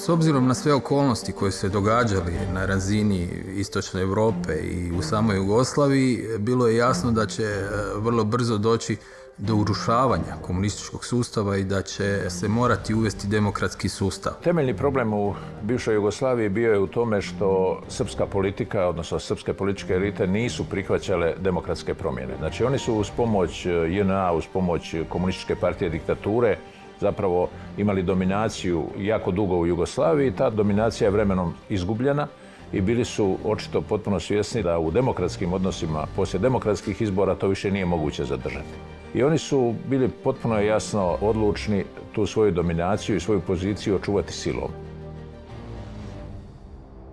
S obzirom na sve okolnosti koje se događali na razini istočne Europe i u samoj Jugoslaviji, bilo je jasno da će vrlo brzo doći do urušavanja komunističkog sustava i da će se morati uvesti demokratski sustav. Temeljni problem u bivšoj Jugoslaviji bio je u tome što srpska politika, odnosno srpske političke elite, nisu prihvaćale demokratske promjene. Znači, oni su uz pomoć JNA, uz pomoć komunističke partije diktature, zapravo imali dominaciju jako dugo u Jugoslaviji. Ta dominacija je vremenom izgubljena i bili su očito potpuno svjesni da u demokratskim odnosima, poslije demokratskih izbora, to više nije moguće zadržati. I oni su bili potpuno jasno odlučni tu svoju dominaciju i svoju poziciju očuvati silom.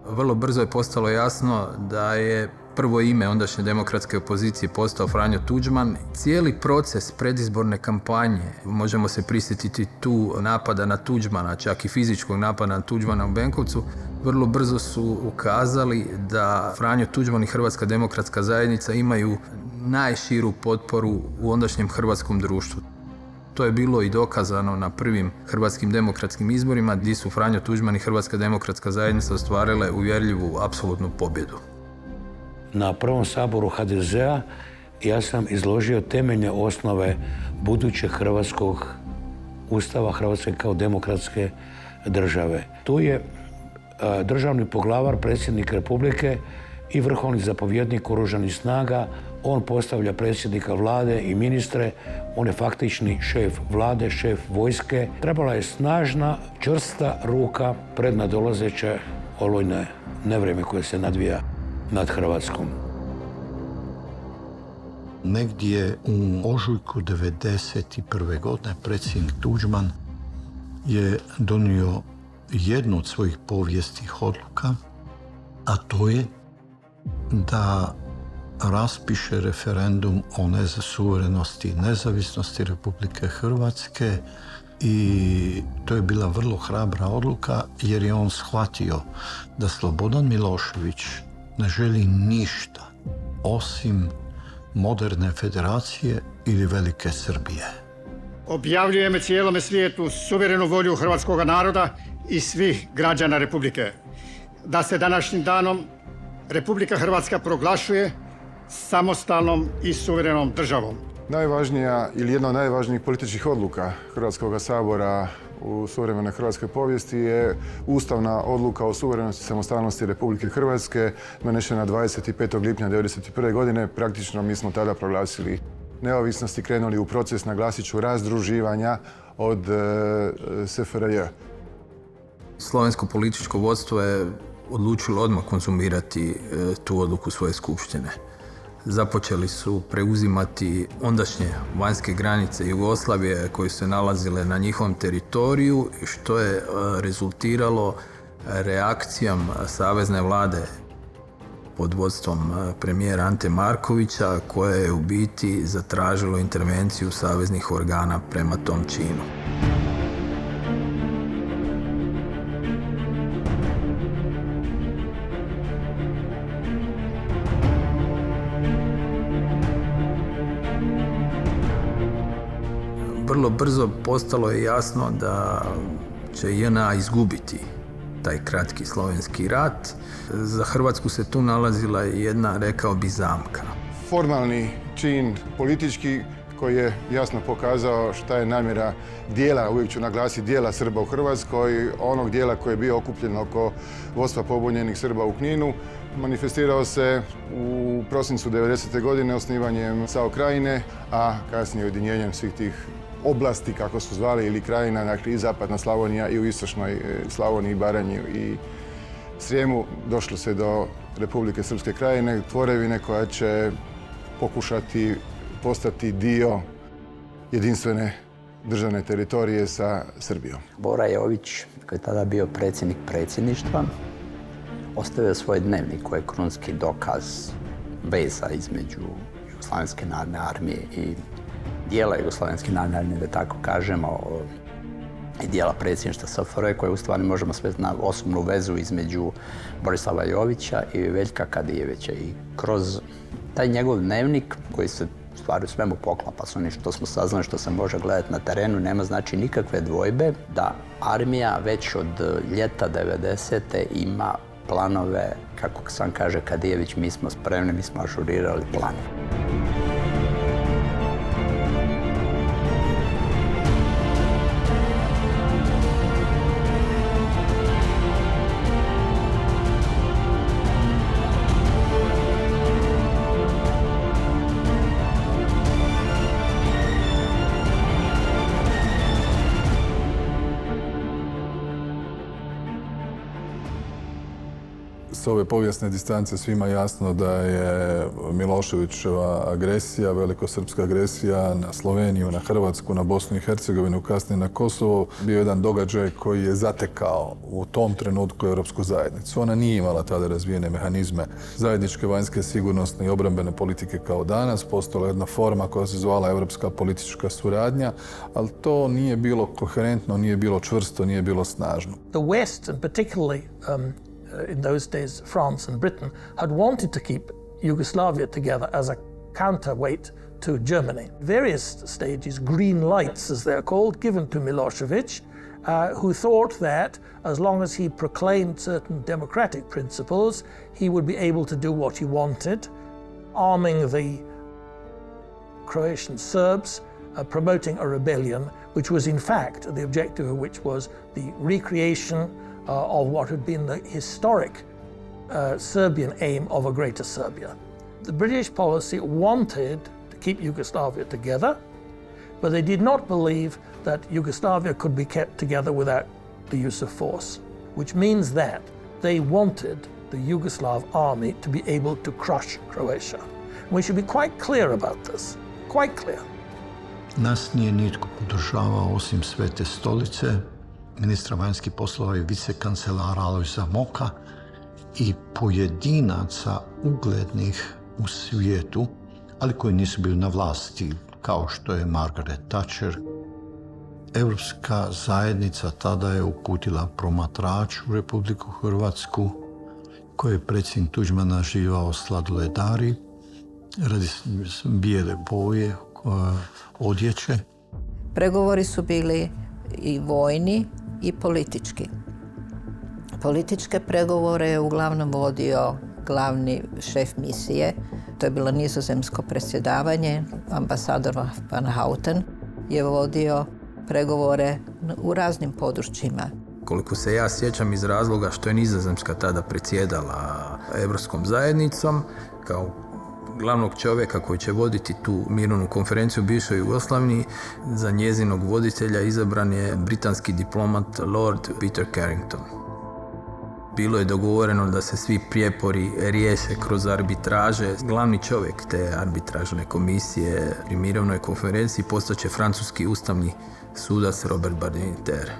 Vrlo brzo je postalo jasno da je prvo ime ondašnje demokratske opozicije postao Franjo Tuđman. Cijeli proces predizborne kampanje, možemo se prisjetiti tu napada na Tuđmana, čak i fizičkog napada na Tuđmana u Benkovcu, vrlo brzo su ukazali da Franjo Tuđman i Hrvatska demokratska zajednica imaju najširu potporu u ondašnjem hrvatskom društvu. To je bilo i dokazano na prvim hrvatskim demokratskim izborima, gdje su Franjo Tuđman i Hrvatska demokratska zajednica ostvarile uvjerljivu apsolutnu pobjedu. Na prvom saboru HDZ-a ja sam izložio temeljne osnove budućeg hrvatskog ustava, Hrvatske kao demokratske države. Tu je državni poglavar, predsjednik Republike i vrhovni zapovjednik Oružanih snaga. On postavlja predsjednika vlade i ministre. On je faktični šef vlade, šef vojske. Trebala je snažna, čvrsta ruka pred nadolazeće olujne nevrijeme koje se nadvija nad Hrvatskom. Negdje u ožujku 1991. godine predsjednik Tuđman je donio jednu od svojih povijesnih odluka, a to je da raspiše referendum o suverenosti i nezavisnosti Republike Hrvatske, i to je bila vrlo hrabra odluka jer je on shvatio da Slobodan Milošević ne želi ništa osim moderne federacije ili velike Srbije. Objavljujemo cijelome svijetu suverenu volju hrvatskog naroda i svih građana Republike, da se današnjim danom Republika Hrvatska proglašuje samostalnom i suverenom državom. Najvažnija ili jedna od najvažnijih političkih odluka Hrvatskog sabora u suvremenoj hrvatskoj povijesti je ustavna odluka o suverenosti i samostalnosti Republike Hrvatske, donešena 25. lipnja 1991. godine. Praktično mi smo tada proglasili neovisnost i krenuli u proces, naglasit ću, razdruživanja od SFRJ. Slovensko političko vodstvo je odlučilo odmah konzumirati tu odluku svoje skupštine. Započeli su preuzimati ondašnje vanjske granice Jugoslavije koje se nalazile na njihovom teritoriju, što je rezultiralo reakcijom savezne vlade pod vodstvom premijera Ante Markovića, koje je u biti zatražilo intervenciju saveznih organa prema tom činu. Vrlo brzo postalo je jasno da će JNA izgubiti taj kratki slovenski rat. Za Hrvatsku se tu nalazila jedna, rekao bi, zamka. Formalni čin politički koji je jasno pokazao šta je namjera dijela, uvijek ću naglasiti, dijela Srba u Hrvatskoj, onog dijela koji je bio okupljen oko vodstva pobunjenih Srba u Kninu. Manifestirao se u prosincu 90. godine osnivanjem SAO Krajine, a kasnije ujedinjenjem svih tih oblasti, kako su zvali, ili krajina, dakle i zapadna Slavonija i u istočnoj Slavoniji, Baranji i Srijemu. Došlo se do Republike Srpske krajine, tvorevine koja će pokušati postati dio jedinstvene državne teritorije sa Srbijom. Bora Jović, koji je tada bio predsjednik predsjedništva, ostavio svoj dnevnik koji je krunski dokaz veza između Jugoslavenske narodne armije i dijela Jugoslavenske narodne armije, da tako kažemo, i dijela predsjedništva SFRJ, koje u stvari možemo sve na osobnu vezu između Borislava Jovića i Veljka Kadijevića. I kroz taj njegov dnevnik, koji se u stvari u svemu poklapa s onim što smo saznali, što se može gledati na terenu. Nema znači nikakve dvojbe da armija već od ljeta 90. ima planove, kako sam kaže Kadijević, mi smo spremni, mi smo ažurirali plan. S ove povijesne distance svima jasno da je Miloševićeva agresija, velikosrpska agresija na Sloveniju, na Hrvatsku, na Bosnu i Hercegovinu, kasnije na Kosovo, bio jedan događaj koji je zatekao u tom trenutku Europsku zajednicu. Ona nije imala tada razvijene mehanizme zajedničke vanjske, sigurnosne i obrambene politike kao danas. Postojala jedna forma koja se zvala Europska politička suradnja, ali to nije bilo koherentno, nije bilo čvrsto, nije bilo snažno. The West, and particularly in those days France and Britain, had wanted to keep Yugoslavia together as a counterweight to Germany. Various stages, green lights as they're called, given to Milosevic, who thought that as long as he proclaimed certain democratic principles, he would be able to do what he wanted, arming the Croatian Serbs, promoting a rebellion, which was in fact the objective of which was the recreation of what had been the historic Serbian aim of a greater Serbia. The British policy wanted to keep Yugoslavia together, but they did not believe that Yugoslavia could be kept together without the use of force, which means that they wanted the Yugoslav army to be able to crush Croatia. We should be quite clear about this, quite clear. Nas nije nitko podržavao osim Svete stolice, ministra vanjskih poslova i vicekancelara Alojza Moka i pojedinaca uglednih u svijetu, ali koji nisu bili na vlasti, kao što je Margaret Thatcher. Europska zajednica tada je uputila promatrač u Republiku Hrvatsku, koji je predsjednik Tuđman nazivao sladoledari, radi bijele boje, odjeće. Pregovori su bili i vojni i politički. Političke pregovore je uglavnom vodio glavni šef misije. To je bilo nizozemsko predsjedavanje. Ambasador Van Houten je vodio pregovore u raznim područjima. Koliko se ja sjećam iz razloga što je Nizozemska tada predsjedala Europskom zajednicom, kao glavnog čovjeka koji će voditi tu mirovnu konferenciju u bivšoj Jugoslaviji, za njezinog voditelja izabran je britanski diplomat Lord Peter Carrington. Bilo je dogovoreno da se svi prijepori riješe kroz arbitraže. Glavni čovjek te arbitražne komisije pri mirovnoj konferenciji postaće francuski ustavni sudac Robert Badinter.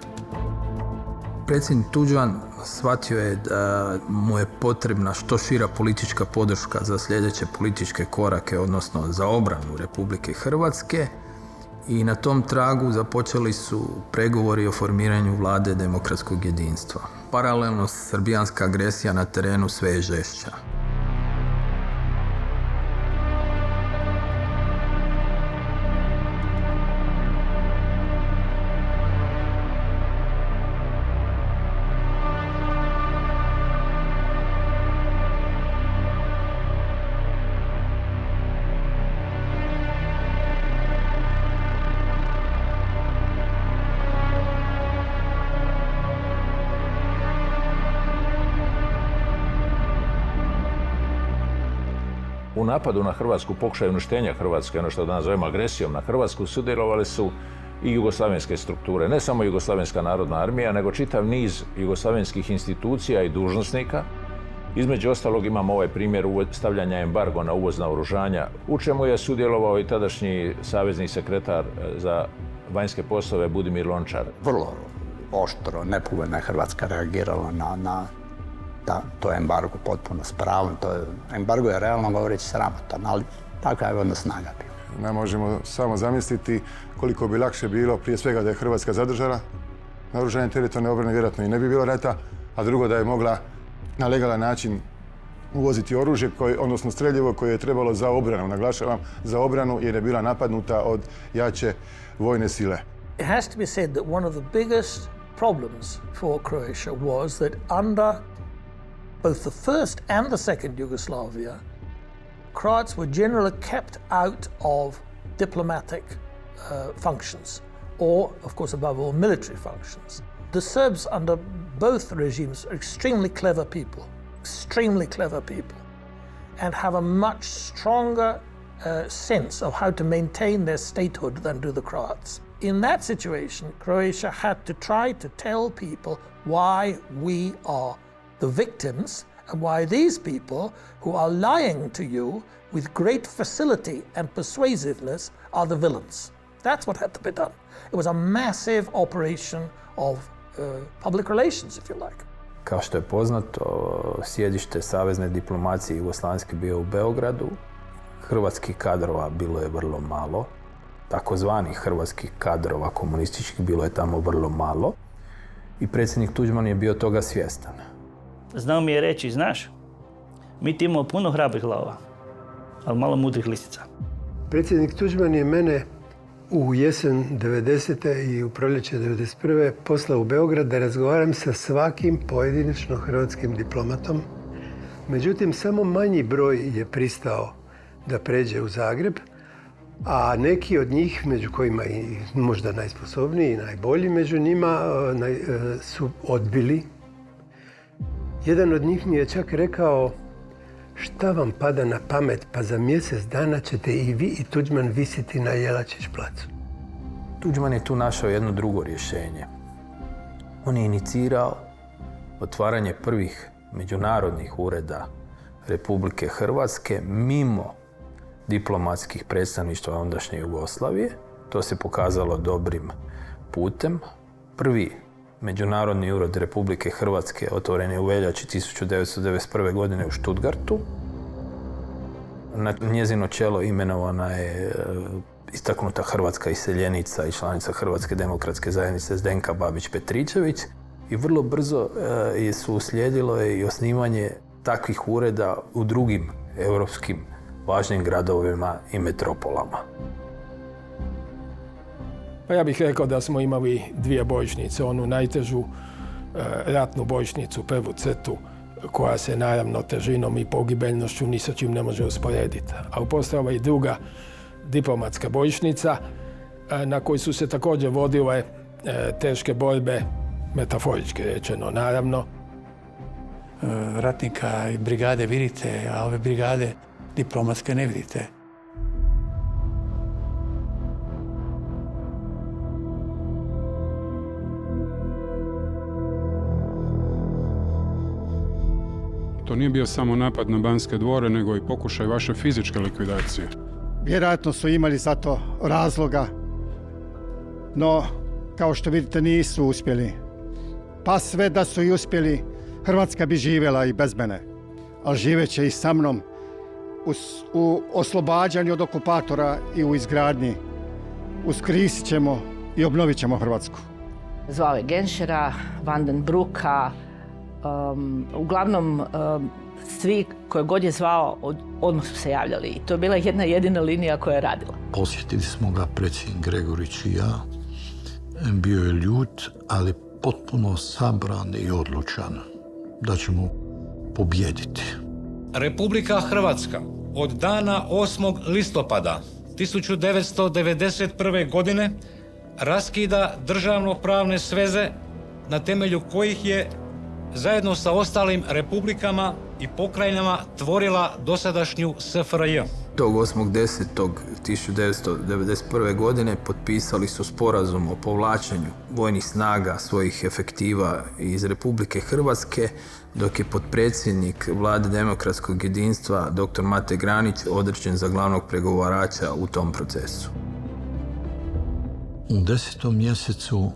Predsjednik Tuđman shvatio je da mu je potrebna što šira politička podrška za sljedeće političke korake, odnosno za obranu Republike Hrvatske, i na tom tragu započeli su pregovori o formiranju vlade demokratskog jedinstva. Paralelno srbijanska agresija na terenu sve je žešća. U napadu na Hrvatsku, pokušaju uništenja Hrvatske, ono što danas zovemo agresijom na Hrvatsku, sudjelovali su i jugoslavenske strukture. Ne samo Jugoslavenska narodna armija, nego čitav niz jugoslavenskih institucija i dužnosnika. Između ostalog imamo ovaj primjer stavljanja embargo na uvoz naoružanja, u čemu je sudjelovao i tadašnji savezni sekretar za vanjske poslove Budimir Lončar. Vrlo oštro, nepovoljno je Hrvatska reagirala na to embargo potpuno s pravom. Embargo je realno govoreći sramotan, ali tako je onda snaga bila. Ne možemo samo zamisliti koliko bi lakše bilo, prije svega da je Hrvatska zadržala naoružanje teritorijalne obrane, vjerojatno i ne bi bilo rata, a drugo da je mogla na legalan način uvoziti oružje, odnosno streljivo koje je trebalo za obranu, naglašavam, za obranu jer je bila napadnuta od jače vojne sile. It has to be said that one of the biggest problems for Croatia was that under both the first and the second Yugoslavia, Croats were generally kept out of diplomatic functions, or, of course, above all, military functions. The Serbs under both regimes are extremely clever people, and have a much stronger sense of how to maintain their statehood than do the Croats. In that situation, Croatia had to try to tell people why we are the victims and why these people who are lying to you with great facility and persuasiveness are the villains. That's what had to be done. It was a massive operation of public relations, if you like. Kao što je poznato, sjedište savezne diplomacije jugoslavenske bio u Beogradu. Hrvatskih kadrova bilo je vrlo malo. Takozvanih hrvatskih kadrova komunističkih bilo je tamo vrlo malo. I predsjednik Tuđman je bio toga svjestan. Znao mi je reći, znaš, mi ti imamo puno hrabrih glava, ali malo mudrih lisica. Predsjednik Tuđman je mene u jesen 90. i u proljeće 91. poslao u Beograd da razgovaram sa svakim pojedinačno hrvatskim diplomatom. Međutim, samo manji broj je pristao da pređe u Zagreb, a neki od njih, među kojima i možda najsposobniji i najbolji među njima, su odbili. Jedan od njih mi je čak rekao: šta vam pada na pamet, pa za mjesec dana ćete i vi i Tuđman visiti na Jelačić placu. Tuđman je tu našao jedno drugo rješenje. On je inicirao otvaranje prvih međunarodnih ureda Republike Hrvatske mimo diplomatskih predstavništva ondašnje Jugoslavije. To se pokazalo dobrim putem. Prvi međunarodni ured Republike Hrvatske otvoren je u veljači 1991. godine u Stuttgartu. Na njezino čelo imenovana je istaknuta hrvatska iseljenica i članica Hrvatske demokratske zajednice Zdenka Babić-Petričević i vrlo brzo su uslijedilo i osnivanje takvih ureda u drugim europskim važnim gradovima i metropolama. Pa ja bih rekao da smo imali dvije bojišnice, onu najtežu ratnu bojišnicu, prvu crtu, koja se naravno težinom i pogibeljnošću ni sa čim ne može usporediti. Ali postojala i druga diplomatska bojišnica na kojoj su se također vodile teške borbe, metaforički rečeno naravno. Ratnika i brigade vidite, a ove brigade diplomatske ne vidite. To nije bio samo napad na Banske dvore, nego i pokušaj vaše fizičke likvidacije. Vjerojatno su imali za to razloga, no kao što vidite nisu uspjeli. Pa sve da su i uspjeli, Hrvatska bi živjela i bez mene, ali živeće i sa mnom u oslobađanju od okupatora i u izgradnji. Uskrisit ćemo i obnovit ćemo Hrvatsku. Zvao je Genšera, Van den Brucka, uglavnom svi koje god je zvao odmah su se javljali i to je bila jedna jedina linija koja je radila. Posjetili smo ga predsjednik Gregorić i ja. Bio je ljut, ali potpuno sabran i odlučan da ćemo pobijediti. Republika Hrvatska od dana 8. listopada 1991. godine raskida državno-pravne sveze na temelju kojih je zajedno sa ostalim republikama i pokrajinama tvorila dosadašnju SFRJ. Tog 8.10.1991. godine potpisali su sporazum o povlačenju vojnih snaga svojih efektiva iz Republike Hrvatske, dok je potpredsjednik Vlade demokratskog jedinstva dr. Mate Granić određen za glavnog pregovarača u tom procesu. U 10. mjesecu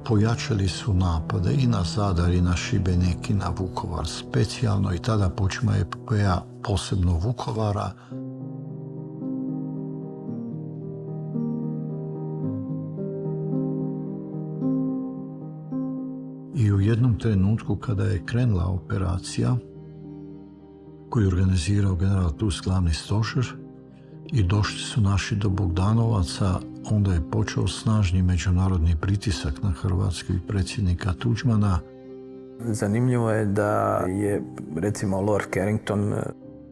pojačali su napade i na Zadar i na Šibenik i na Vukovar specijalno i tada počima epopeja posebno Vukovara. I u jednom trenutku kada je krenula operacija, koji je organizirao general Tusk, glavni stožer, i došli su naši do Bogdanovaca, onda je počeo snažni međunarodni pritisak na Hrvatsku i predsjednika Tuđmana. Zanimljivo je da je, recimo, Lord Carrington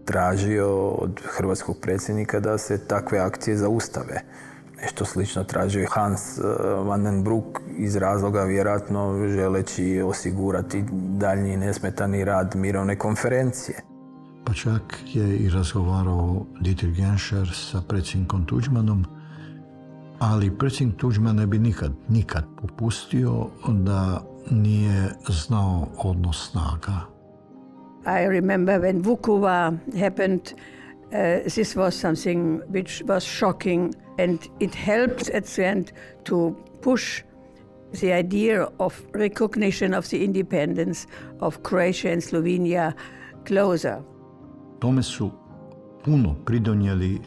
tražio od hrvatskog predsjednika da se takve akcije zaustave. Nešto slično tražio je Hans van den Broek iz razloga vjerojatno želeći osigurati daljnji nesmetani rad mirovne konferencije. Pa čak je i razgovarao Dietrich Genscher sa predsjednikom Tuđmanom, ali predsjednik Tuđman ne bi nikad popustio da nije znao odnos snaga. I remember when Vukovar happened, this was something which was shocking, and it helped at the end to push the idea of recognition of the independence of Croatia and Slovenia closer. Tome su puno pridonijeli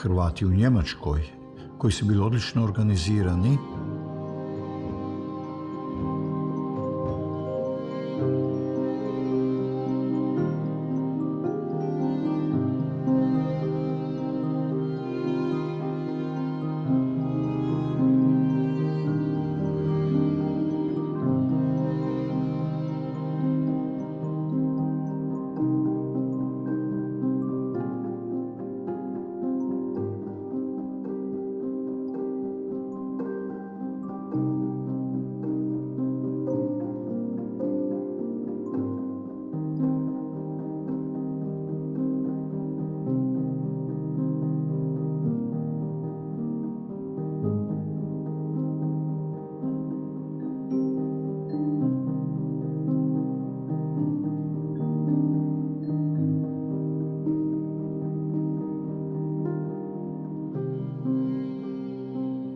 Hrvati u Njemačkoj, koji su bili odlično organizirani.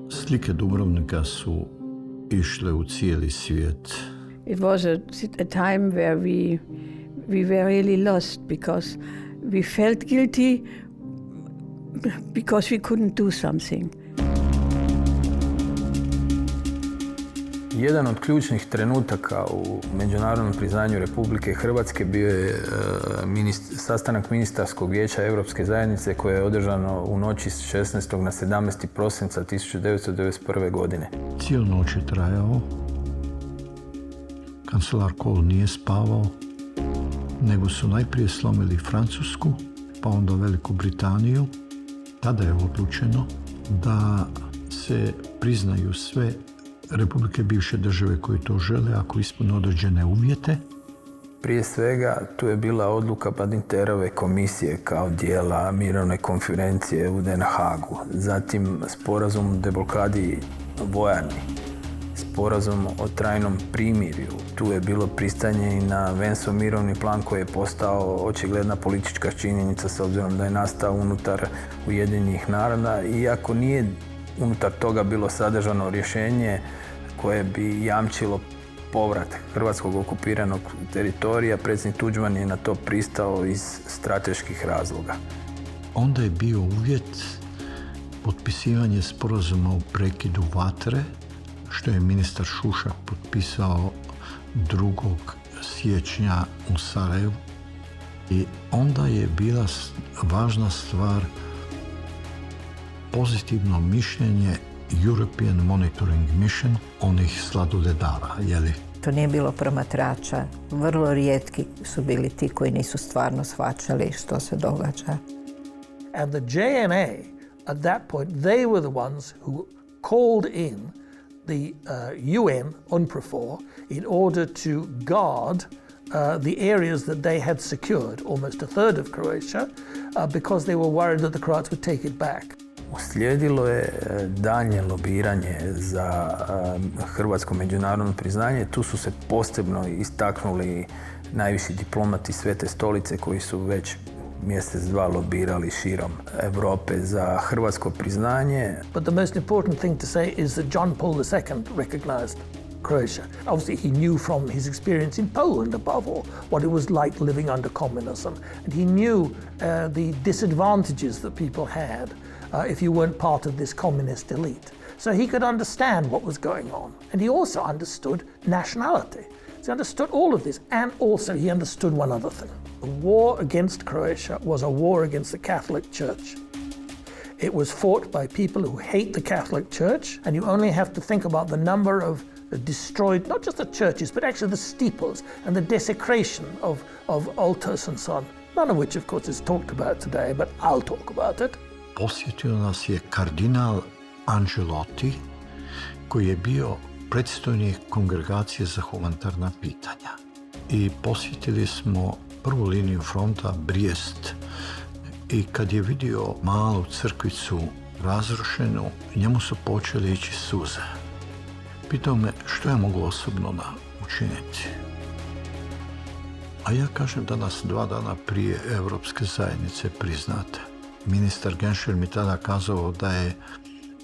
Slike Dubrovnika su išle u cijeli svijet. It was a time where we were really lost because we felt guilty because we couldn't do something. Jedan od ključnih trenutaka u međunarodnom priznanju Republike Hrvatske bio je sastanak ministarskog vijeća Europske zajednice koje je održano u noći s 16. na 17. prosinca 1991. godine. Cijelu noć je trajao. Kancelar Kohl nije spavao, nego su najprije slomili Francusku, pa onda Veliku Britaniju. Tada je odlučeno da se priznaju sve republike bivše države koji to žele ako ispune određene uvjete. Prije svega tu je bila odluka Badinterove komisije kao dijela mirovne konferencije u Den Haagu. Zatim sporazum o deblokadi vojarni, sporazum o trajnom primirju. Tu je bilo pristanje i na Vensov mirovni plan koji je postao očigledna politička činjenica s obzirom da je nastao unutar Ujedinjenih naroda, iako nije unutar toga bilo sadržano rješenje koje bi jamčilo povrat hrvatskog okupiranog teritorija. Predsjednik Tuđman je na to pristao iz strateških razloga. Onda je bio uvjet potpisivanje sporazuma o prekidu vatre, što je ministar Šušak potpisao 2. siječnja u Sarajevu. I onda je bila važna stvar pozitivno mišljenje European Monitoring Mission, onih sladoledara, jeli? To nije bilo promatrača. Vrlo rijetki su bili ti koji nisu stvarno shvaćali što se događa. And the JNA, at that point, they were the ones who called in the UN, UNPROFOR, in order to guard the areas that they had secured, almost a third of Croatia, because they were worried that the Croats would take it back. Uslijedilo je daljnje lobiranje za hrvatsko međunarodno priznanje. Tu su se posebno istaknuli najviši diplomati Svete stolice koji su već mjesec, dva lobirali širom Europe za hrvatsko priznanje. But the most important thing to say is that John Paul II recognized Croatia. Obviously, he knew from his experience in Poland, above all, what it was like living under communism. And he knew the disadvantages that people had if you weren't part of this communist elite. So he could understand what was going on. And he also understood nationality. So He understood all of this, and also he understood one other thing. The war against Croatia was a war against the Catholic Church. It was fought by people who hate the Catholic Church, and you only have to think about the number of destroyed, not just the churches, but actually the steeples and the desecration of altars and so on. None of which, of course, is talked about today, but I'll talk about it. Posjetio nas je kardinal Angelotti, koji je bio predstojnik Kongregacije za humanitarna pitanja. I posjetili smo prvu liniju fronta, Brijest. I kad je vidio malu crkvicu razrušenu, njemu su počeli ići suze. Pitao me što ja mogu osobno učiniti. A ja kažem da nas 2 dana prije Europske zajednice priznate. Ministar Genscher mi tada kazao da je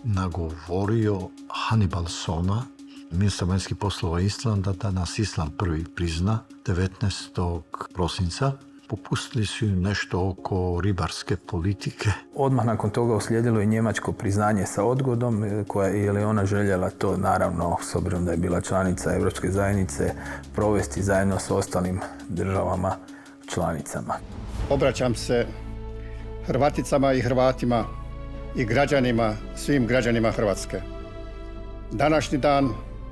nagovorio Hannibalsona, ministra vanjskih poslova Islanda, da nas Island prvi prizna 19. prosinca. Popustili su im nešto oko ribarske politike. Odmah nakon toga uslijedilo je njemačko priznanje sa odgodom, je li ona željela to, naravno, s obzirom da je bila članica Europske zajednice, provesti zajedno s ostalim državama članicama. Obraćam se Hrvaticama i Hrvatima i građanima, svim građanima Hrvatske. Današnji dan,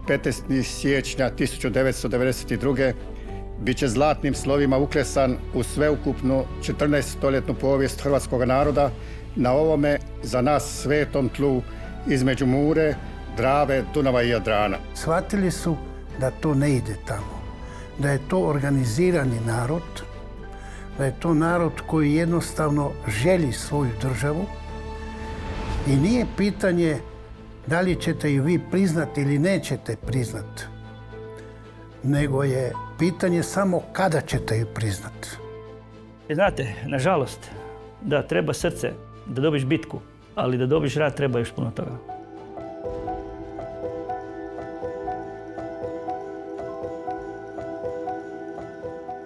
15. siječnja 1992. bit će zlatnim slovima uklesan u sveukupnu 14-stoljetnu povijest hrvatskog naroda na ovome za nas svetom tlu između Mure, Drave, Dunava i Jadrana. Shvatili su da to ne ide tamo, da je to organizirani narod, da je to narod koji jednostavno želi svoju državu i nije pitanje da li ćete ju vi priznati ili nećete priznati, nego je pitanje samo kada ćete ju priznati. Znate, nažalost, da treba srce da dobiš bitku, ali da dobiš rat treba još puno toga.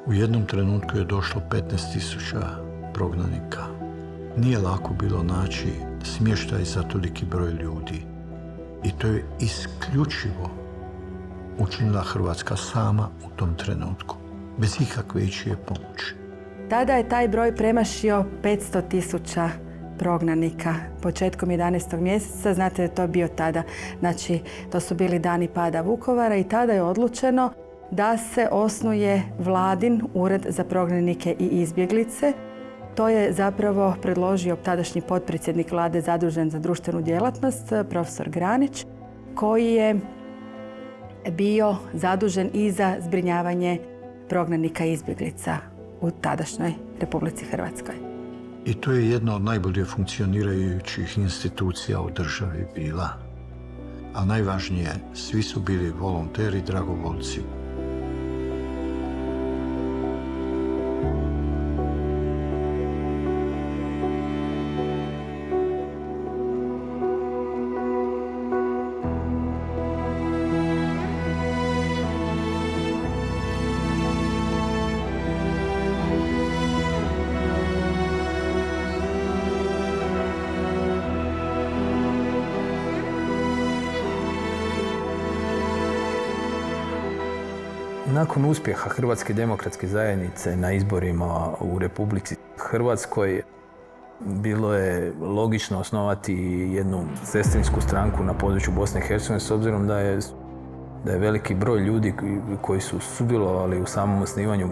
U jednom trenutku je došlo 15.000 prognanika. Nije lako bilo naći smještaj za toliki broj ljudi. I to je isključivo učinila Hrvatska sama u tom trenutku, bez ikakve ičije pomoći. Tada je taj broj premašio 500.000 prognanika početkom 11. mjeseca. Znate da je to bio tada. Znači, to su bili dani pada Vukovara i tada je odlučeno da se osnuje Vladin ured za prognanike i izbjeglice. To je zapravo predložio tadašnji potpredsjednik Vlade zadužen za društvenu djelatnost, profesor Granić, koji je bio zadužen i za zbrinjavanje prognanika i izbjeglica u tadašnjoj Republici Hrvatskoj. I to je jedna od najbolje funkcionirajućih institucija u državi bila. A najvažnije, svi su bili volonteri, dragovoljci. Nakon uspjeha Hrvatske demokratske zajednice na izborima u Republici Hrvatskoj bilo je logično osnovati jednu sestrinsku stranku na području Bosne i Hercegovine s obzirom da je veliki broj ljudi koji su sudjelovali u samom osnivanju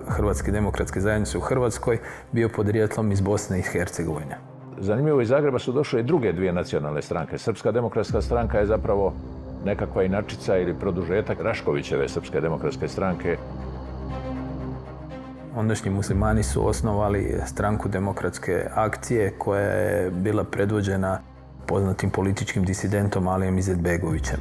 Hrvatske demokratske zajednice u Hrvatskoj bio podrijetlom iz Bosne i Hercegovine. Zanimljivo, iz Zagreba su došle i druge 2 nacionalne stranke. Srpska demokratska stranka je zapravo nekakva inačica ili produžetak Raškovićeve Srpske demokratske stranke. Ondašnji muslimani su osnovali stranku Demokratske akcije koja je bila predvođena poznatim političkim disidentom Alijem Izetbegovićem.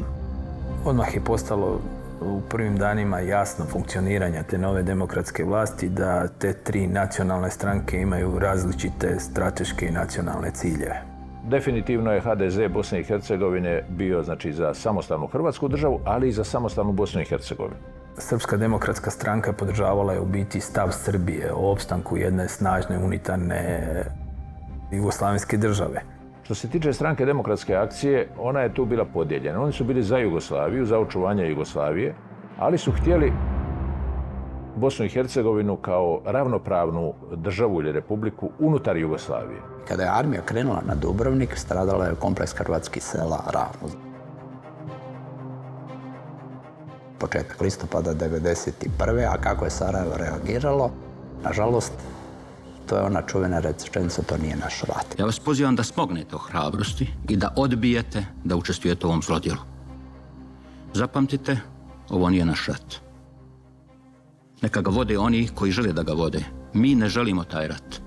Odmah je postalo u prvim danima jasno funkcioniranja te nove demokratske vlasti da te 3 nacionalne stranke imaju različite strateške i nacionalne ciljeve. Definitivno je HDZ Bosne i Hercegovine bio za samostalnu Hrvatsku državu, ali i za samostalnu Bosnu i Hercegovinu. Srpska demokratska stranka podržavala je u biti stav Srbije o opstanku jedne snažne unitarne jugoslavenske države. Što se tiče stranke Demokratske akcije, ona je tu bila podijeljena. Oni su bili za Jugoslaviju, za očuvanje Jugoslavije, ali su htjeli Bosnu i Hercegovinu kao ravnopravnu državu ili republiku unutar Jugoslavije. Kada je armija krenula na Dubrovnik, stradala je kompleks hrvatskih sela Ravno. Početak listopada 1991. A kako je Sarajevo reagiralo? Nažalost, to je ona čuvena rečenica, to nije naš rat. Ja vas pozivam da smognete hrabrosti i da odbijete da učestvujete u ovom zlodjelu. Zapamtite, ovo nije naš rat. Neka ga vode oni koji žele da ga vode. Mi ne želimo taj rat.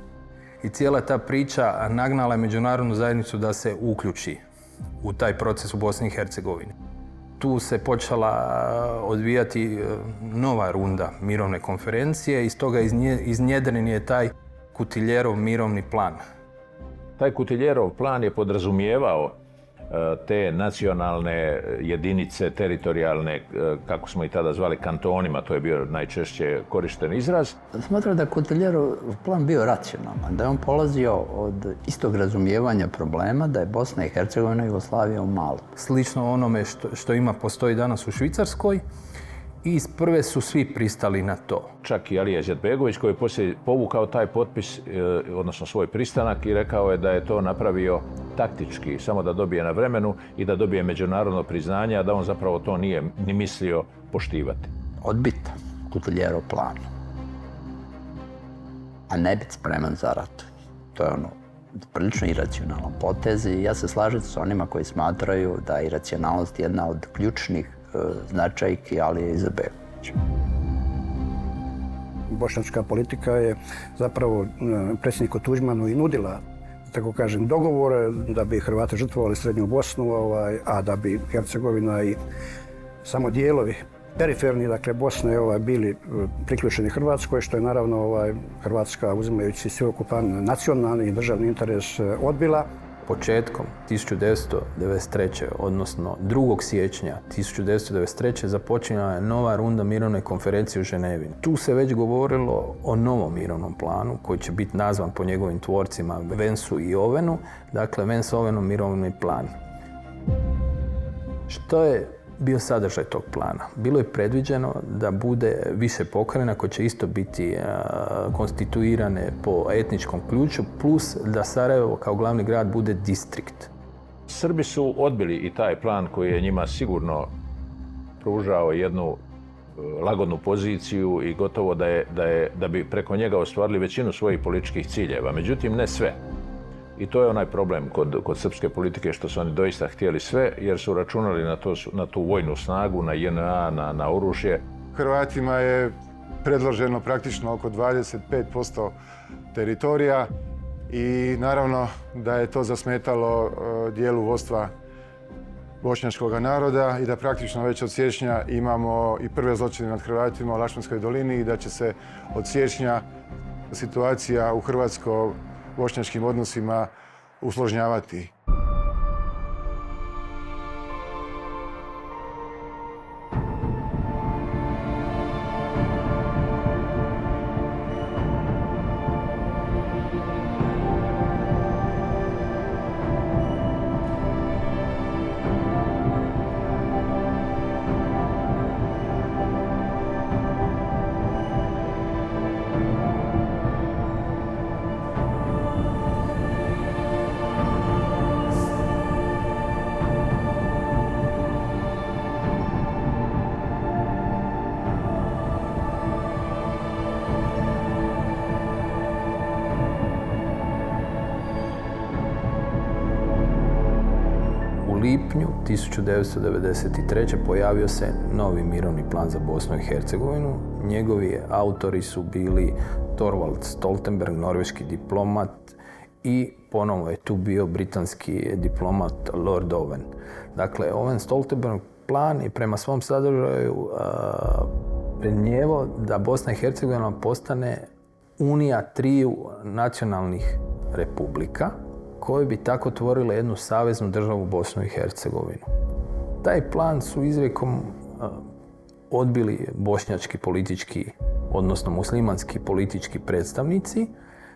I cijela ta priča nagnala je međunarodnu zajednicu da se uključi u taj proces u Bosni i Hercegovini. Tu se počela odvijati nova runda mirovne konferencije i stoga iznjedren je taj Kutiljerov mirovni plan. Taj Kutiljerov plan je podrazumijevao te nacionalne jedinice, teritorijalne, kako smo i tada zvali, kantonima, to je bio najčešće korišten izraz. Smatram da je Kutiljerov plan bio racionalan, da je on polazio od istog razumijevanja problema, da je Bosna i Hercegovina i Jugoslavija u malu. Slično onome što postoji danas u Švicarskoj, i iz prve su svi pristali na to. Čak i Alija Izetbegović koji je poslije povukao taj potpis, odnosno svoj pristanak, i rekao je da je to napravio taktički, samo da dobije na vremenu i da dobije međunarodno priznanje, a da on zapravo to nije ni mislio poštivati. Odbit Kutiljerov plan, a ne biti spreman za rat. To je prilično iracionalan potez i ja se slažem s onima koji smatraju da je iracionalnost jedna od ključnih značajki Alije Izetbegovića. Bošnjačka politika je zapravo predsjedniku Tuđmanu i nudila, tako kažem, dogovore da bi Hrvati žrtvovali srednju Bosnu, a da bi Hercegovina i samo dijelovi periferni, dakle Bosne, bili priključeni Hrvatskoj, što je naravno Hrvatska, uzimajući sveokupan nacionalni i državni interes, odbila. Početkom 1993. odnosno 2. siječnja 1993. započinjala je nova runda mirovne konferencije u Ženevi. Tu se već govorilo o novom mirovnom planu koji će biti nazvan po njegovim tvorcima Vensu i Ovenu, dakle Vens-Ovenov mirovni plan. Što je bio sadržaj tog plana? Bilo je predviđeno da bude više pokrajina koje će isto biti konstituirane po etničkom ključu, plus da Sarajevo kao glavni grad bude distrikt. Srbi su odbili i taj plan koji je njima sigurno pružao jednu lagodnu poziciju i gotovo da bi preko njega ostvarili većinu svojih političkih ciljeva. Međutim, ne sve. I to je onaj problem kod srpske politike, što su oni doista htjeli sve, jer su računali na tu vojnu snagu, na JNA, na oružje. Hrvatima je predloženo praktično oko 25% teritorija i naravno da je to zasmetalo dijelu vodstva bošnjačkog naroda i da praktično već od siječnja imamo i prve zločine nad Hrvatima u Lašmanskoj dolini i da će se od siječnja situacija u hrvatsko-bošnjačkim odnosima usložnjavati. U lipnju 1993. pojavio se novi mirovni plan za Bosnu i Hercegovinu. Njegovi autori su bili Thorvald Stoltenberg, norveški diplomat, i ponovo je tu bio britanski diplomat Lord Owen. Dakle, Owen Stoltenberg plan je prema svom sadržaju prednijevao da Bosna i Hercegovina postane unija triju nacionalnih republika koje bi tako tvorile jednu saveznu državu Bosnu i Hercegovinu. Taj plan su izrijekom odbili bošnjački politički, odnosno muslimanski politički predstavnici.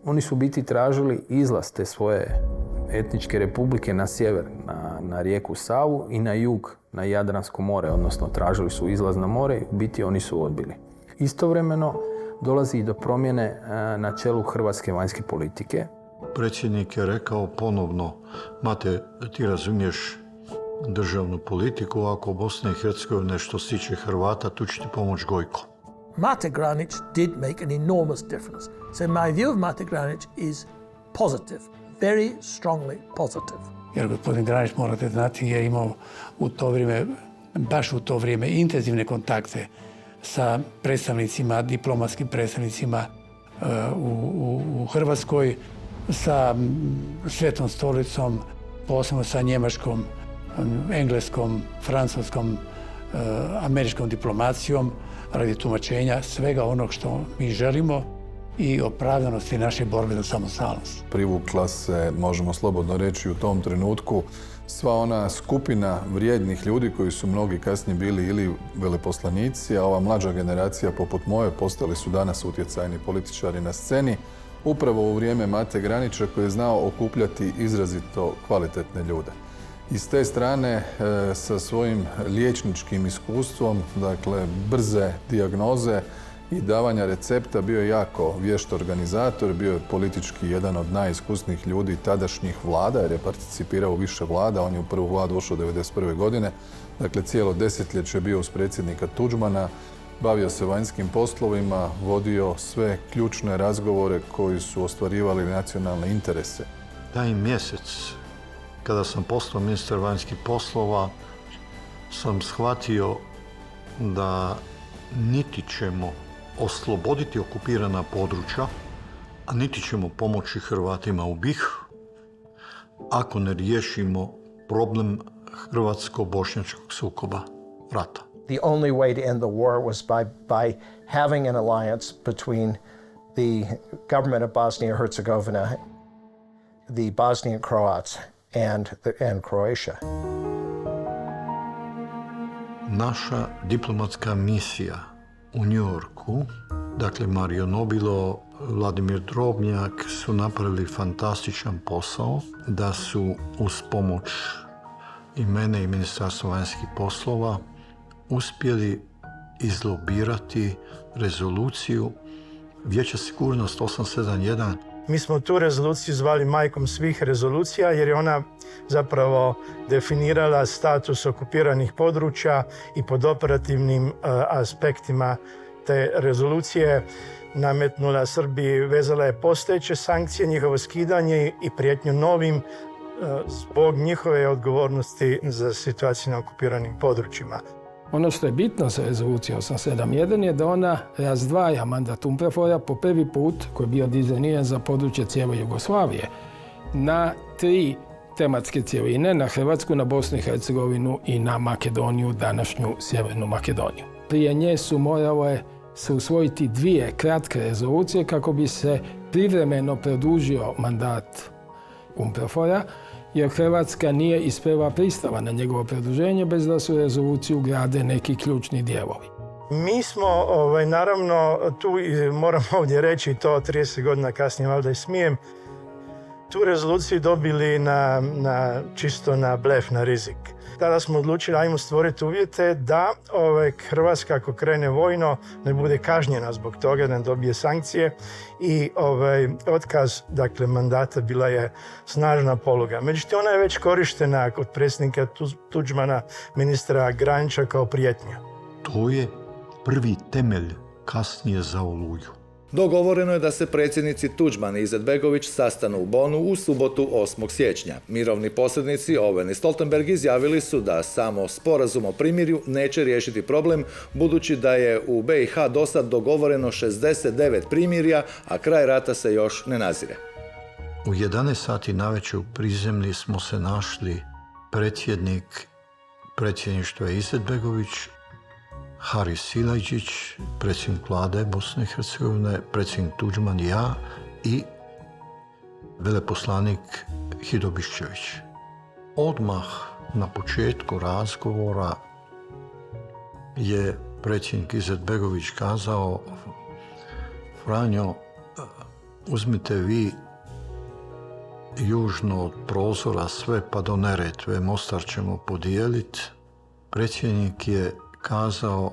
Oni su biti tražili izlaz te svoje etničke republike na sjever, na na rijeku Savu i na jug, na Jadransko more, odnosno tražili su izlaz na more i u biti oni su odbili. Istovremeno dolazi i do promjene na čelu hrvatske vanjske politike. Predsjednik je rekao ponovno, Mate, ti razumiješ državnu politiku, ako Bosna i Hercegovina što se tiče Hrvata, tu će ti pomoći Gojko. Mate Granić did make an enormous difference. So my view of Mate Granić is positive, very strongly positive. Jer gospodin Granić, morate znati, je imao baš u to vrijeme intenzivne kontakte sa predstavnicima, diplomatskim predstavnicima u Hrvatskoj, sa Svetom stolicom, posebno sa njemačkom, engleskom, francuskom, američkom diplomacijom, radi tumačenja svega onog što mi želimo i opravdanosti naše borbe za samostalnost. Privukla se, možemo slobodno reći, u tom trenutku sva ona skupina vrijednih ljudi koji su mnogi kasnije bili ili veleposlanici, a ova mlađa generacija poput moje postali su danas utjecajni političari na sceni, upravo u vrijeme Mate Granića koji je znao okupljati izrazito kvalitetne ljude. I s te strane, sa svojim liječničkim iskustvom, dakle brze dijagnoze i davanja recepta, bio je jako vješt organizator, bio je politički jedan od najiskusnijih ljudi tadašnjih vlada, jer je participirao u više vlada, on je u prvu vladu ušao 1991. godine, dakle cijelo desetljeće bio uz predsjednika Tuđmana, bavio se vanjskim poslovima, vodio sve ključne razgovore koji su ostvarivali nacionalne interese. Taj mjesec, kada sam postao ministar vanjskih poslova, sam shvatio da niti ćemo osloboditi okupirana područja, a niti ćemo pomoći Hrvatima u BiH, ako ne riješimo problem hrvatsko-bošnjačkog sukoba, rata. The only way to end the war was by having an alliance between the government of Bosnia and Herzegovina, the Bosnian Croats, and Croatia. Naša diplomatska misija u New Yorku, dakle Mario Nobilo, Vladimir Drobnjak su napravili fantastičan posao, da su uz pomoć i mene i Ministarstva vanjskih poslova uspjeli izlobirati rezoluciju Vijeća sigurnost 871. Mi smo tu rezoluciju zvali majkom svih rezolucija jer je ona zapravo definirala status okupiranih područja i pod operativnim aspektima te rezolucije nametnula Srbiji, vezala je postojeće sankcije, njihovo skidanje i prijetnju novim zbog njihove odgovornosti za situaciju na okupiranim područjima. Ono što je bitno za rezoluciju 871 je da ona razdvaja mandat UNPROFOR-a po prvi put, koji je bio dizajniran za područje cijele Jugoslavije, na 3 tematske cjeline, na Hrvatsku, na Bosnu i Hercegovinu i na Makedoniju, današnju Sjevernu Makedoniju. Prije nje su morale se usvojiti 2 kratke rezolucije kako bi se privremeno produžio mandat UNPROFOR-a, jer Hrvatska nije isprva pristala na njegovo produženje bez da su u rezoluciju ugrade neki ključni dijelovi. Mi smo, naravno, tu moram ovdje reći to 30 godina kasnije, valjda i smijem, tu rezoluciju dobili čisto na blef, na rizik. Tada smo odlučili, ajmo stvoriti uvjete da Hrvatska, ako krene vojno, ne bude kažnjena zbog toga, ne dobije sankcije i otkaz mandata bila je snažna poluga. Međutim, ona je već korištena kod predsjednika Tuđmana, ministra Granića, kao prijetnja. To je prvi temelj kasnije za Oluju. Dogovoreno je da se predsjednici Tuđman i Izetbegović sastanu u Bonu u subotu 8. siječnja. Mirovni posrednici Owen i Stoltenberg izjavili su da samo sporazum o primirju neće riješiti problem, budući da je u BiH dosad dogovoreno 69 primirja, a kraj rata se još ne nazire. U 11 sati navečer u prizemlji smo se našli predsjednik predsjedništva Izetbegović, Haris Silajđić, predsjednik vlade Bosne i Hercegovine, predsjednik Tuđman i ja i veleposlanik Hido Biščević. Odmah na početku razgovora je predsjednik Izetbegović kazao: Franjo, uzmite vi južno od prozora sve pa do Neretve, Mostar ćemo podijeliti, predsjednik je kazao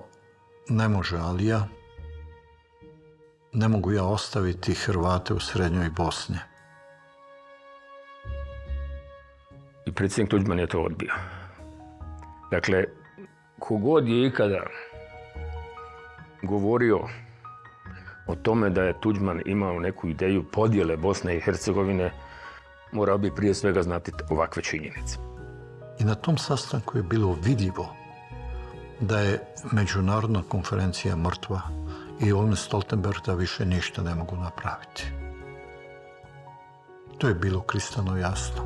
ne može Alija, ne mogu ja ostaviti Hrvate u Srednjoj Bosni. I predsjednik Tuđman je to odbio. Dakle, kogod je ikada govorio o tome da je Tuđman imao neku ideju podjele Bosne i Hercegovine, morao bi prije svega znati ovakve činjenice. I na tom sastanku je bilo vidljivo da je međunarodna konferencija mrtva i on Stoltenberg da više ništa ne mogu napraviti. To je bilo kristalno jasno.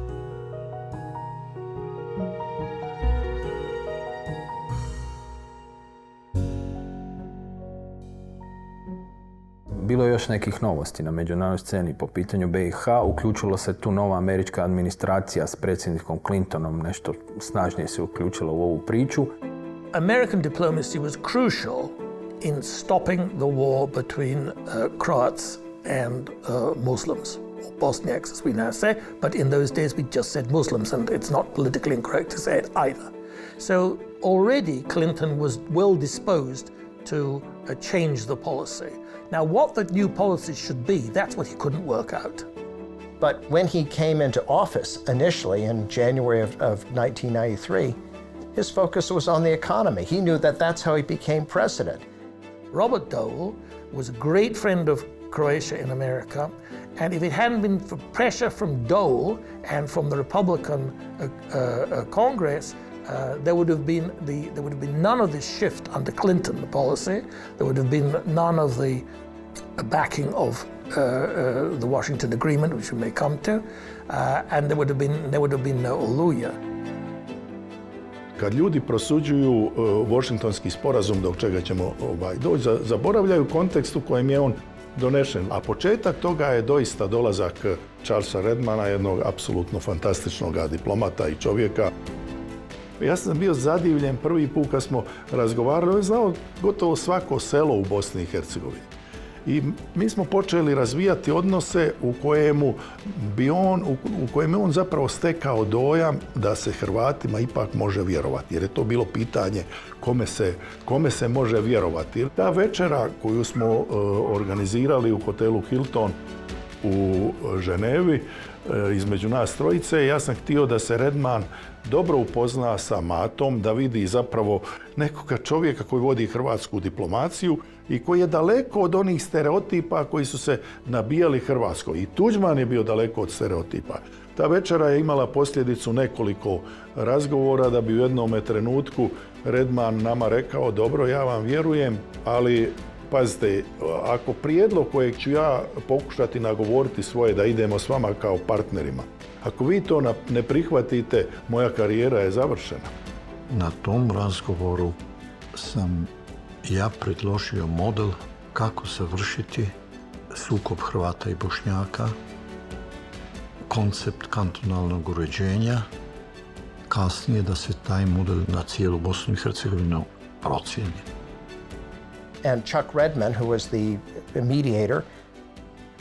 Bilo je još nekih novosti na međunarodnoj sceni po pitanju BiH. Uključilo se tu nova američka administracija s predsjednikom Clintonom, nešto snažnije se uključilo u ovu priču. American diplomacy was crucial in stopping the war between Croats and Muslims, or Bosniaks as we now say, but in those days we just said Muslims and it's not politically incorrect to say it either. So already Clinton was well disposed to change the policy. Now what the new policy should be, that's what he couldn't work out. But when he came into office initially in January of 1993, his focus was on the economy. He knew that that's how he became president. Robert Dole was a great friend of Croatia in America, and if it hadn't been for pressure from Dole and from the Republican Congress, there would have been none of this shift under Clinton policy. There would have been none of the backing of the Washington Agreement, which we may come to, and there would have been no Oluja. Kad ljudi prosuđuju Washingtonski sporazum, do čega ćemo doći, zaboravljaju kontekst u kojem je on donešen. A početak toga je doista dolazak Charlesa Redmana, jednog apsolutno fantastičnog diplomata i čovjeka. Ja sam bio zadivljen prvi put kad smo razgovarali, on je znao gotovo svako selo u Bosni i Hercegovini. I mi smo počeli razvijati odnose u kojemu je on zapravo stekao dojam da se Hrvatima ipak može vjerovati. Jer je to bilo pitanje kome se može vjerovati. Ta večera koju smo organizirali u hotelu Hilton u Ženevi, između nas trojice, ja sam htio da se Redman dobro upozna sa Matom, da vidi zapravo nekoga čovjeka koji vodi hrvatsku diplomaciju i koji je daleko od onih stereotipa koji su se nabijali Hrvatskoj. I Tuđman je bio daleko od stereotipa. Ta večera je imala posljedicu nekoliko razgovora da bi u jednome trenutku Redman nama rekao: dobro, ja vam vjerujem, ali pazite, ako prijedlog kojeg ću ja pokušati nagovoriti svoje da idemo s vama kao partnerima, ako vi to ne prihvatite, moja karijera je završena. Na tom razgovoru sam ja predložio model kako završiti sukob Hrvata i Bošnjaka, koncept kantonalnog uređenja, kasnije da se taj model na cijelu Bosnu i Hercegovinu procijeni. And Chuck Redman, who was the mediator,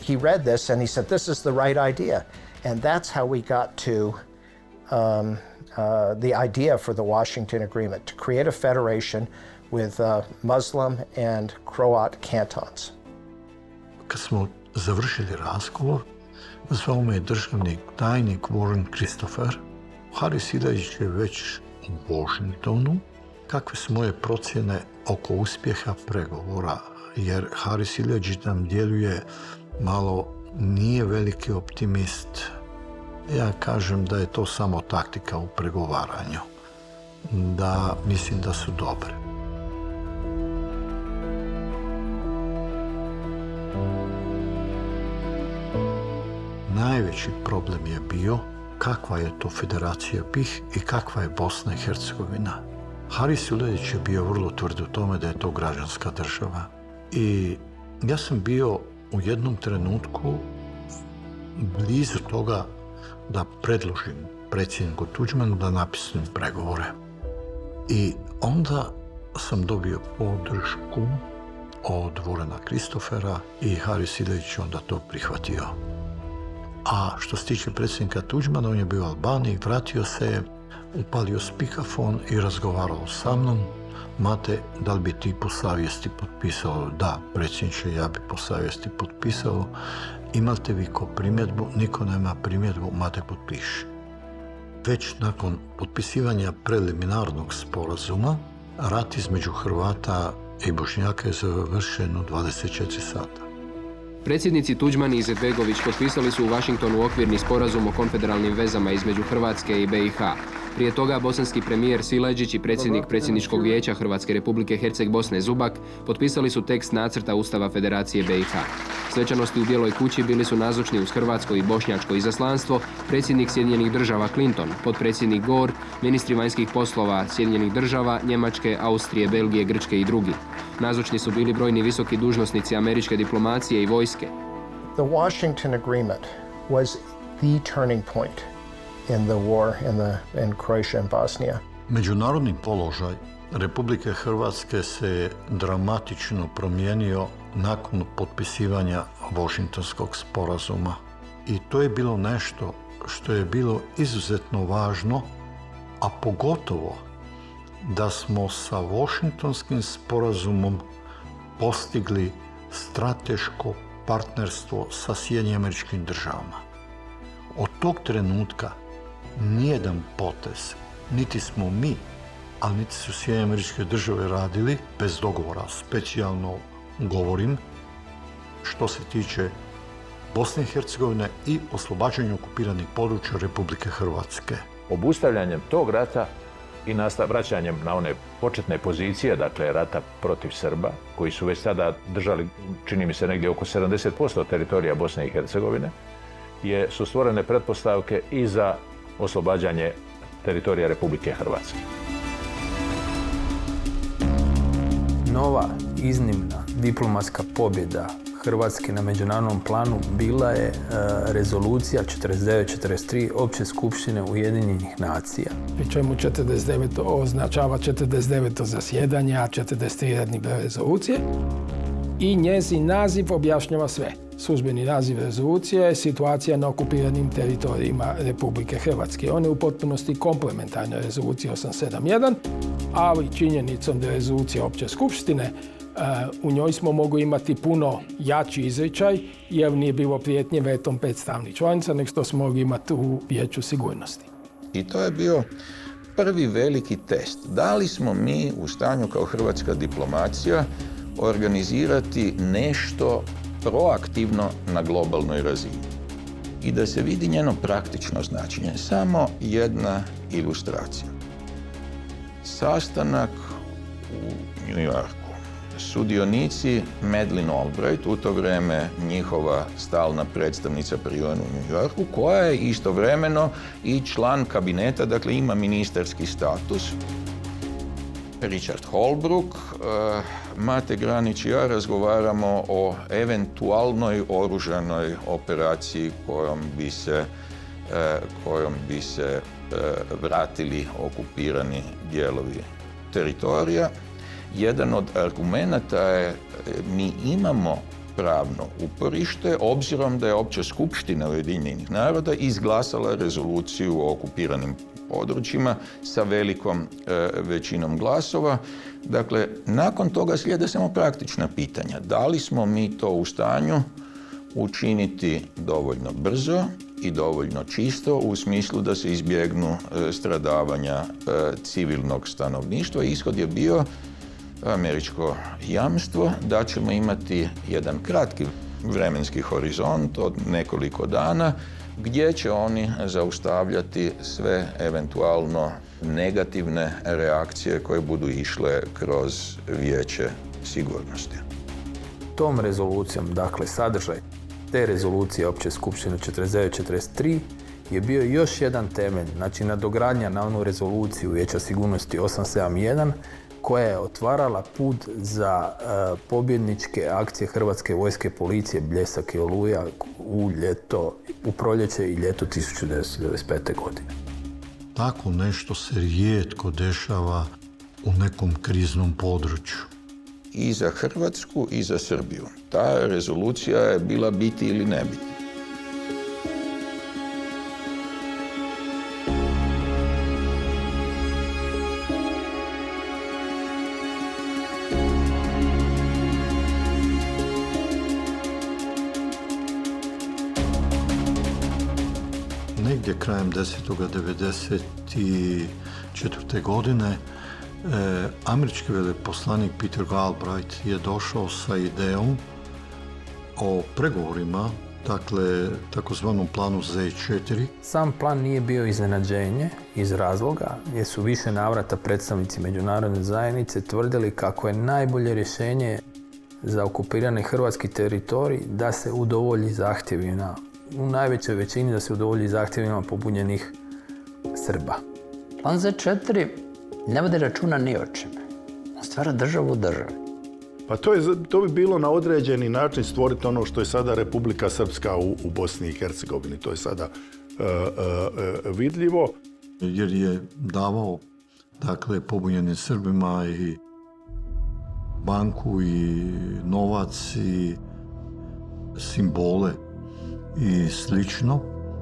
he read this and he said, this is the right idea. And that's how we got to the idea for the Washington Agreement, to create a federation with Muslim and Croat cantons. Kad smo završili razgovor, zvao me državni tajnik Warren Christopher. Haris Ilaić je već u Washingtonu. Kakve su moje procjene oko uspjeha pregovora? Jer Haris Ilaić nam djeluje malo, nije veliki optimist. Ja kažem da je to samo taktika u pregovaranju. Da mislim da su dobre. Najveći problem je bio kakva je to federacija BiH i kakva je Bosna i Hercegovina. Haris Ilaić je bio vrlo tvrd u tome da je to građanska država. I ja sam bio u jednom trenutku blizu toga da predložim predsjedniku Tuđmanu da napišem pregovore. I onda sam dobio podršku od Warrena Christophera i Haris Ilaić onda to prihvatio. A što se tiče predsjednika Tuđmana, on je bio u Albaniji, vratio se, upalio spikafon i razgovarao sa mnom. Mate, da li bi ti po savjesti potpisao? Da, predsjedniče, ja bi po savjesti potpisao. Imate vi ko primjedbu? Niko nema primjedbu, Mate, potpiši. Već nakon potpisivanja preliminarnog sporazuma, rat između Hrvata i Bošnjaka je završen u 24 sata. Predsjednici Tuđman i Izetbegović potpisali su u Washingtonu okvirni sporazum o konfederalnim vezama između Hrvatske i BiH. Prije toga bosanski premijer Silajdžić i predsjednik predsjedničkog vijeća Hrvatske Republike Herceg-Bosne Zubak potpisali su tekst nacrta Ustava Federacije BiH. Svečanosti u Bijeloj kući bili su nazočni uz hrvatsko i bošnjačko izaslanstvo, predsjednik Sjedinjenih država Clinton, potpredsjednik Gore, ministri vanjskih poslova Sjedinjenih država, Njemačke, Austrije, Belgije, Grčke i drugi. Nazočni su bili brojni visoki dužnosnici američke diplomacije i vojske. The Washington Agreement was the turning point in the war in Croatia and Bosnia. Međunarodni položaj Republike Hrvatske se dramatično promijenio nakon potpisivanja Washingtonskog sporazuma. I to je bilo nešto što je bilo izuzetno važno, a pogotovo da smo sa Washingtonskim sporazumom postigli strateško partnerstvo sa Sjedinjenim Američkim Državama. Od tog trenutka nijedan potez, niti smo mi, ali niti su Sjedinjene Američke Države radili bez dogovora. Specijalno govorim što se tiče Bosne i Hercegovine i oslobađanju okupiranih područja Republike Hrvatske. Obustavljanjem tog rata i vraćanjem na one početne pozicije, dakle rata protiv Srba, koji su već tada držali, čini mi se, negdje oko 70% teritorija Bosne i Hercegovine, su stvorene pretpostavke i za oslobađanje teritorija Republike Hrvatske. Nova, iznimna diplomatska pobjeda Hrvatske na međunarodnom planu bila je rezolucija 49-43 Opće skupštine Ujedinjenih nacija. Pri čemu 49 označava 49 zasjedanje, a 43 redni broj rezolucije. I njezin naziv objašnjava sve. Službeni naziv rezolucije je situacija na okupiranim teritorijima Republike Hrvatske. On je u potpunosti komplementarna rezoluciji 871, ali činjenicom da je rezolucija Opće skupštine, u njoj smo mogli imati puno jači izričaj, jer nije bilo prijetnje vetom 5 stalnih članica, nego što smo mogli imati u Vijeću sigurnosti. I to je bio prvi veliki test. Da li smo mi u stanju kao hrvatska diplomacija organizirati nešto proaktivno na globalnoj razini. I da se vidi njeno praktično značenje. Samo jedna ilustracija. Sastanak u New Yorku. Sudionici Madeleine Albright, u to vrijeme njihova stalna predstavnica pri UN u New Yorku, koja je istovremeno i član kabineta, dakle ima ministarski status. Richard Holbrooke, Mate Granić i ja razgovaramo o eventualnoj oružanoj operaciji kojom bi se vratili okupirani dijelovi teritorija. Jedan od argumenata je mi imamo pravno uporište, obzirom da je Opća skupština Ujedinjenih naroda izglasala rezoluciju o okupiranim područjima sa velikom većinom glasova. Dakle, nakon toga slijede samo praktična pitanja. Da li smo mi to u stanju učiniti dovoljno brzo i dovoljno čisto u smislu da se izbjegnu stradavanja civilnog stanovništva? Ishod je bio američko jamstvo da ćemo imati jedan kratki vremenski horizont od nekoliko dana gdje će oni zaustavljati sve eventualno negativne reakcije koje budu išle kroz Vijeće sigurnosti. Tom rezolucijom, dakle sadržaj te rezolucije Opće skupštine 49-43 je bio još jedan temelj, znači nadogradnja na onu rezoluciju Vijeća sigurnosti 871 koja je otvarala put za pobjedničke akcije Hrvatske vojske, policije, Bljesak i Oluja u proljeće i ljeto 1995. godine. Tako nešto se rijetko dešava u nekom kriznom području. I za Hrvatsku i za Srbiju. Ta rezolucija je bila biti ili ne biti. negdje krajem 10.94. godine, američki veleposlanik Peter Galbraith je došao sa idejom o pregovorima, dakle, takozvanom planu Z4. Sam plan nije bio iznenađenje iz razloga jer su više navrata predstavnici međunarodne zajednice tvrdili kako je najbolje rješenje za okupirani hrvatski teritorij da se udovolji zahtjevima, u najvećoj većini da se udovolji zahtjevima pobunjenih Srba. Plan Z4 ne vodi računa ni o čemu. On stvara državu u državi. Pa to bi bilo na određeni način stvoriti ono što je sada Republika Srpska u Bosni i Hercegovini. To je sada vidljivo. Jer je davao, dakle, pobunjenim Srbima i banku i novac i simbole i slično.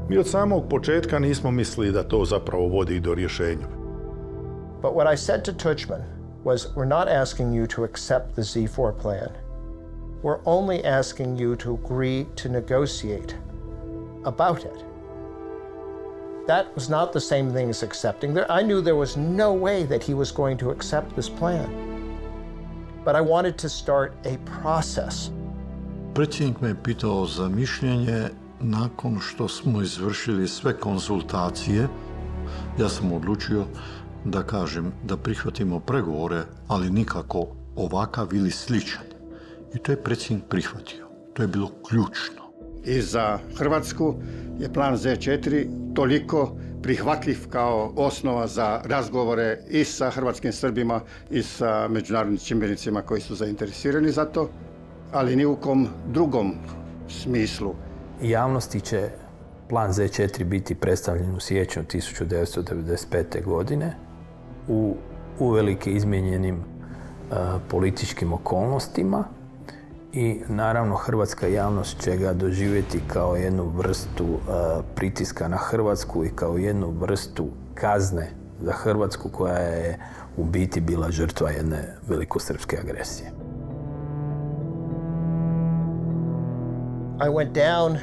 Mi od samog početka nismo mislili da to zapravo vodi do rješenja. But what I said to Tudjman was, we're not asking you to accept the Z4 plan. We're only asking you to agree to negotiate about it. That was not the same thing as accepting. I knew there was no way that he was going to accept this plan. But I wanted to start a process. Predsjednik me je pitao za mišljenje nakon što smo izvršili sve konzultacije. Ja sam odlučio da kažem da prihvatimo pregovore, ali nikako ovakav ili sličan. I to je predsjednik prihvatio. To je bilo ključno. I za Hrvatsku je plan Z4 toliko prihvatljiv kao osnova za razgovore i sa hrvatskim Srbima i sa međunarodnim čimbenicima koji su zainteresirani za to, ali ni u kom drugom smislu. Javnosti će plan Z4 biti predstavljen u siječnju 1995. godine u uvelike izmijenjenim političkim okolnostima i naravno hrvatska javnost će ga doživjeti kao jednu vrstu pritiska na Hrvatsku i kao jednu vrstu kazne za Hrvatsku koja je u biti bila žrtva jedne velikosrpske agresije. I went down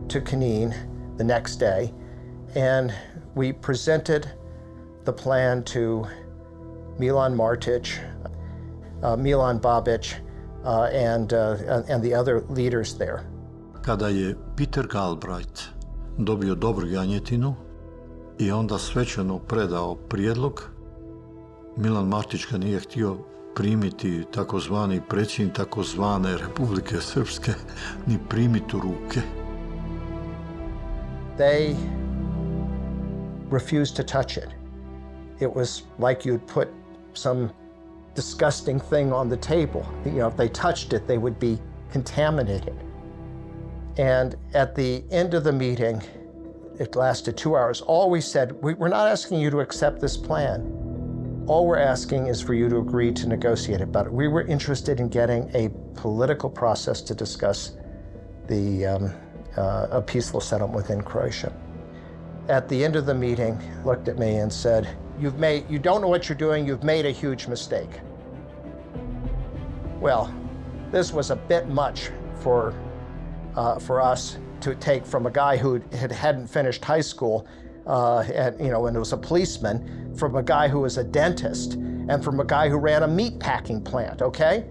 to Knin the next day and we presented the plan to Milan Martić, Milan Babić, and the other leaders there. Kada je Peter Galbraith dobio dobru janjetinu i onda svečano predao prijedlog, Milan Martić ga nije htio primiti takozvani predsjednik takozvane Republike Srpske ni primiti u ruke. They refused to touch it. It was like you'd put some disgusting thing on the table. You know, if they touched it, they would be contaminated. And at the end of the meeting, it lasted 2 hours. All we said, we're not asking you to accept this plan. All we're asking is for you to agree to negotiate about it. We were interested in getting a political process to discuss a peaceful settlement within Croatia. At the end of the meeting, looked at me and said, you don't know what you're doing, you've made a huge mistake. Well, this was a bit much for us to take from a guy who hadn't finished high school, and was a policeman, from a guy who was a dentist, and from a guy who ran a meat packing plant, okay?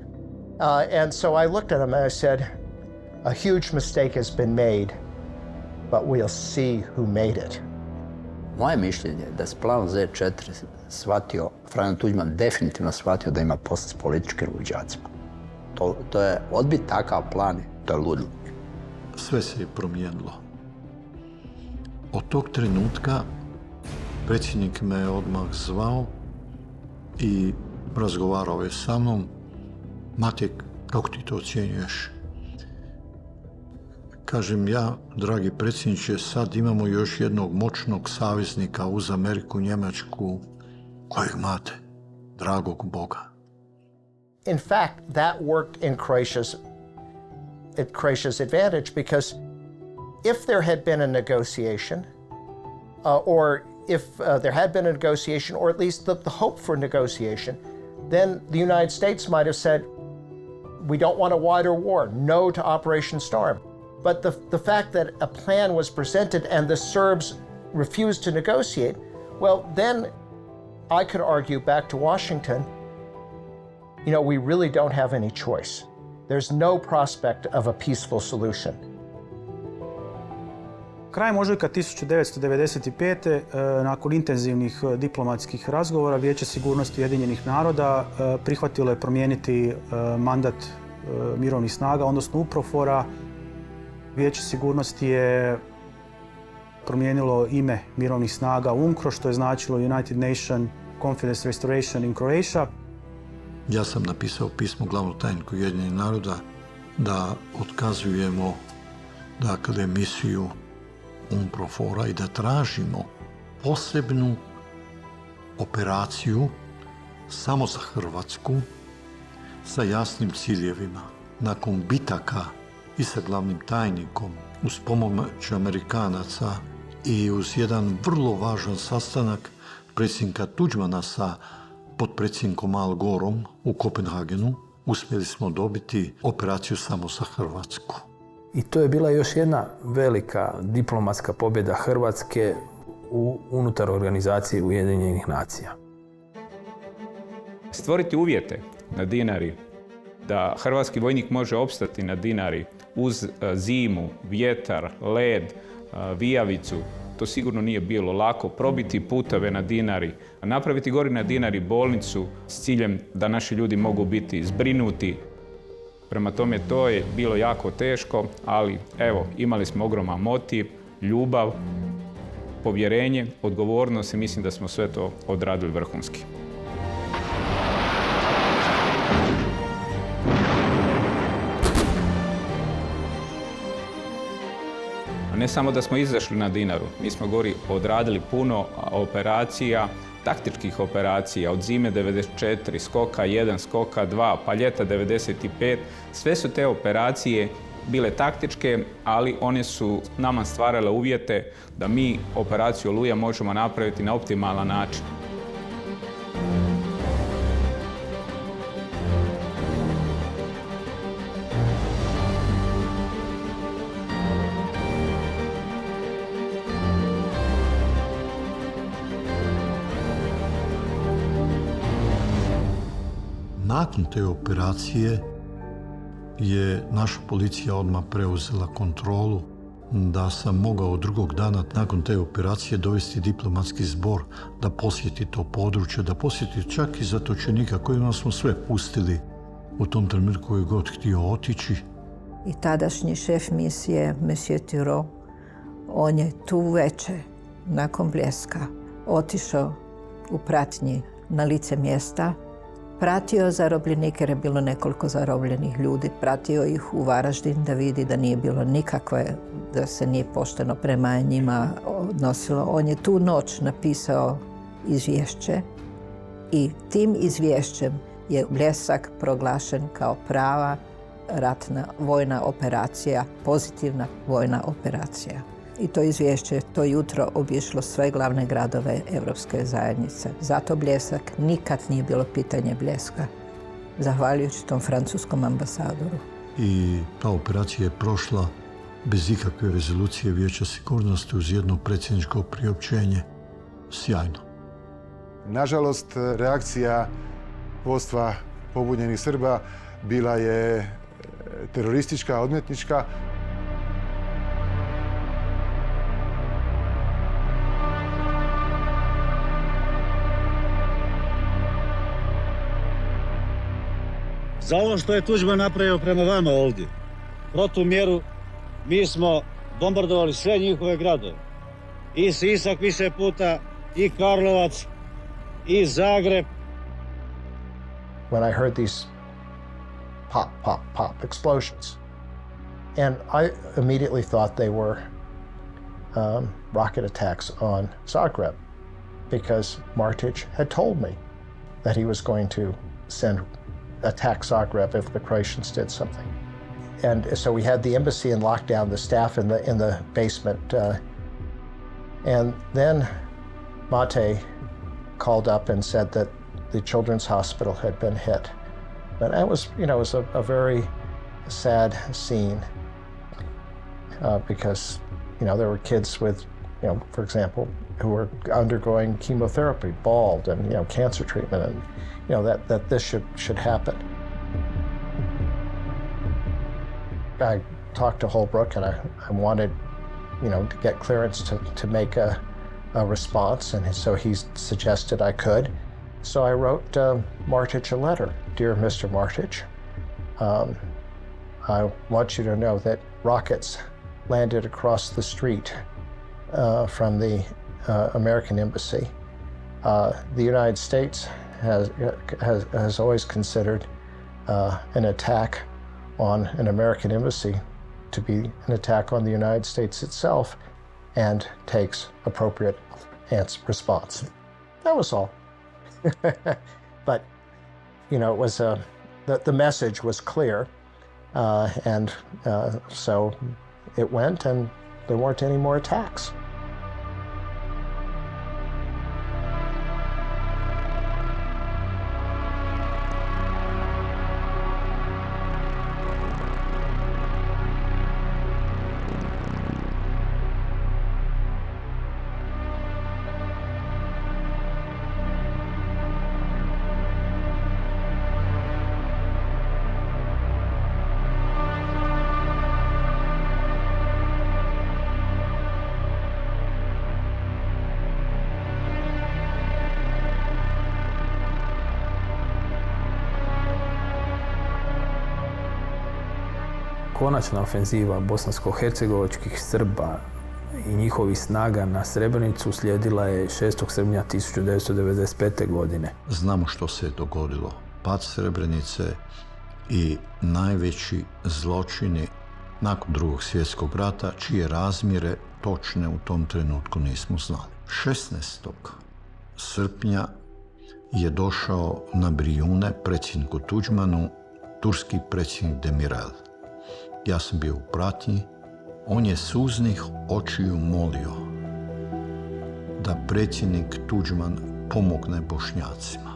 And so I looked at him and I said, a huge mistake has been made, but we'll see who made it. Moje mišljenje je da s planom Z4 shvatio, Franjo Tuđman definitivno shvatio da ima posla s političkim luđacima. To je odbit takav plan, to je ludilo. Sve se je promijenilo. Od tog trenutka predsjednik me je odmah zvao i razgovarao je sa mnom. Matej, kako ti to ocjenjuješ? Kažem ja, dragi predsjedniče, sad imamo još jednog moćnog saveznika uz Ameriku, Njemačku, kojeg imate, dragog Boga. In fact, that worked in Croatia's advantage, because if there had been a negotiation, or if there had been a negotiation, or at least the hope for negotiation, then the United States might have said, we don't want a wider war, no to Operation Storm. But the fact that a plan was presented and the Serbs refused to negotiate, well, then I could argue back to Washington, we really don't have any choice. There's no prospect of a peaceful solution. Krajem ožujka 1995. nakon intenzivnih diplomatskih razgovora, Vijeće sigurnosti Ujedinjenih naroda prihvatilo je promijeniti mandat mirovnih snaga, odnosno UNPROFOR-a. Vijeće sigurnosti je promijenilo ime mirovnih snaga UNCRO, što je značilo United Nation Confidence Restoration in Croatia. Ja sam napisao pismo glavnom tajniku Ujedinjenih naroda da otkazujemo misiju UNPROFOR-a i da tražimo posebnu operaciju samo za Hrvatsku sa jasnim ciljevima. Nakon bitaka i sa glavnim tajnikom, uz pomoć Amerikanaca i uz jedan vrlo važan sastanak predsjednika Tuđmana sa potpredsjednikom Al Gorom u Kopenhagenu, uspjeli smo dobiti operaciju samo za Hrvatsku. I to je bila još jedna velika diplomatska pobjeda Hrvatske unutar organizacije Ujedinjenih nacija. Stvoriti uvjete na Dinari da hrvatski vojnik može opstati na Dinari uz zimu, vjetar, led, vijavicu, to sigurno nije bilo lako. Probiti puteve na Dinari, napraviti gori na Dinari bolnicu s ciljem da naši ljudi mogu biti zbrinuti. Prema tome, to je bilo jako teško, ali evo, imali smo ogroman motiv, ljubav, povjerenje, odgovornost i mislim da smo sve to odradili vrhunski. Ne samo da smo izašli na Dinaru, mi smo gori odradili puno operacija, taktičkih operacija, od zime 94, skoka 1, skoka 2, pa ljeta 95. Sve su te operacije bile taktičke, ali one su nama stvarale uvjete da mi operaciju Oluja možemo napraviti na optimalan način. Nakon te operacije je naša policija odmah preuzela kontrolu, da sam mogao drugog dana nakon te operacije dovesti diplomatski zbor da posjeti to područje, da posjeti čak i zatočenika kojima smo sve pustili u tom trenutku koji god htio otići. I tadašnji šef misije, Monsieur Thiraud, on je tu veče, nakon Bljeska, otišao u pratnji na lice mjesta, pratio zarobljenike, jer je bilo nekoliko zarobljenih ljudi, pratio ih u Varaždin da vidi da nije bilo nikakve, da se nije pošteno prema njima odnosilo. On je tu noć napisao izvješće i tim izvješćem je Bljesak proglašen kao prava ratna vojna operacija, pozitivna vojna operacija. I to izvješće to jutro obišlo sve glavne gradove Europske zajednice. Zato Bljesak nikad nije bilo pitanje Bljeska, zahvaljujući tom francuskom ambasadoru. I ta operacija je prošla bez ikakve rezolucije Vijeća sigurnosti uz jedno predsjedničko priopćenje. Sjajno. Nažalost, reakcija vodstva pobunjenih Srba bila je teroristička, odmetnička. Za ovo što je Tuđman napravio prema vama ovdje, protumjeru, mi smo bombardovali sve njihove gradove. I Sisak više puta, i Karlovac, i Zagreb. When I heard these pop, pop, pop explosions, and I immediately thought they were rocket attacks on Zagreb, because Martić had told me that he was going to attack Zagreb if the Croatians did something. And so we had the embassy in lockdown, the staff in the basement. And then Mate called up and said that the children's hospital had been hit. And that was, it was a very sad scene because, there were kids with for example, who are undergoing chemotherapy, bald, and cancer treatment, and that this should happen. I talked to Holbrooke, and I wanted, to get clearance to make a response, and so he suggested I could. So I wrote Martich a letter. Dear Mr. Martich, I want you to know that rockets landed across the street from the American embassy. The United States has always considered an attack on an American embassy to be an attack on the United States itself, and takes appropriate response. That was all. But, it was the message was clear, and so it went, and there weren't any more attacks. Konačna ofenziva bosansko-hercegovačkih Srba i njihovih snaga na Srebrenicu slijedila je 6. srpnja 1995. godine. Znamo što se je dogodilo. Pad Srebrenice i najveći zločini nakon Drugog svjetskog rata, čije razmjere točne u tom trenutku nismo znali. 16. srpnja je došao na Brijune predsjedniku Tuđmanu turski predsjednik Demirel. Ja sam bio u pratnji. On je suznih očiju molio da predsjednik Tuđman pomogne Bošnjacima.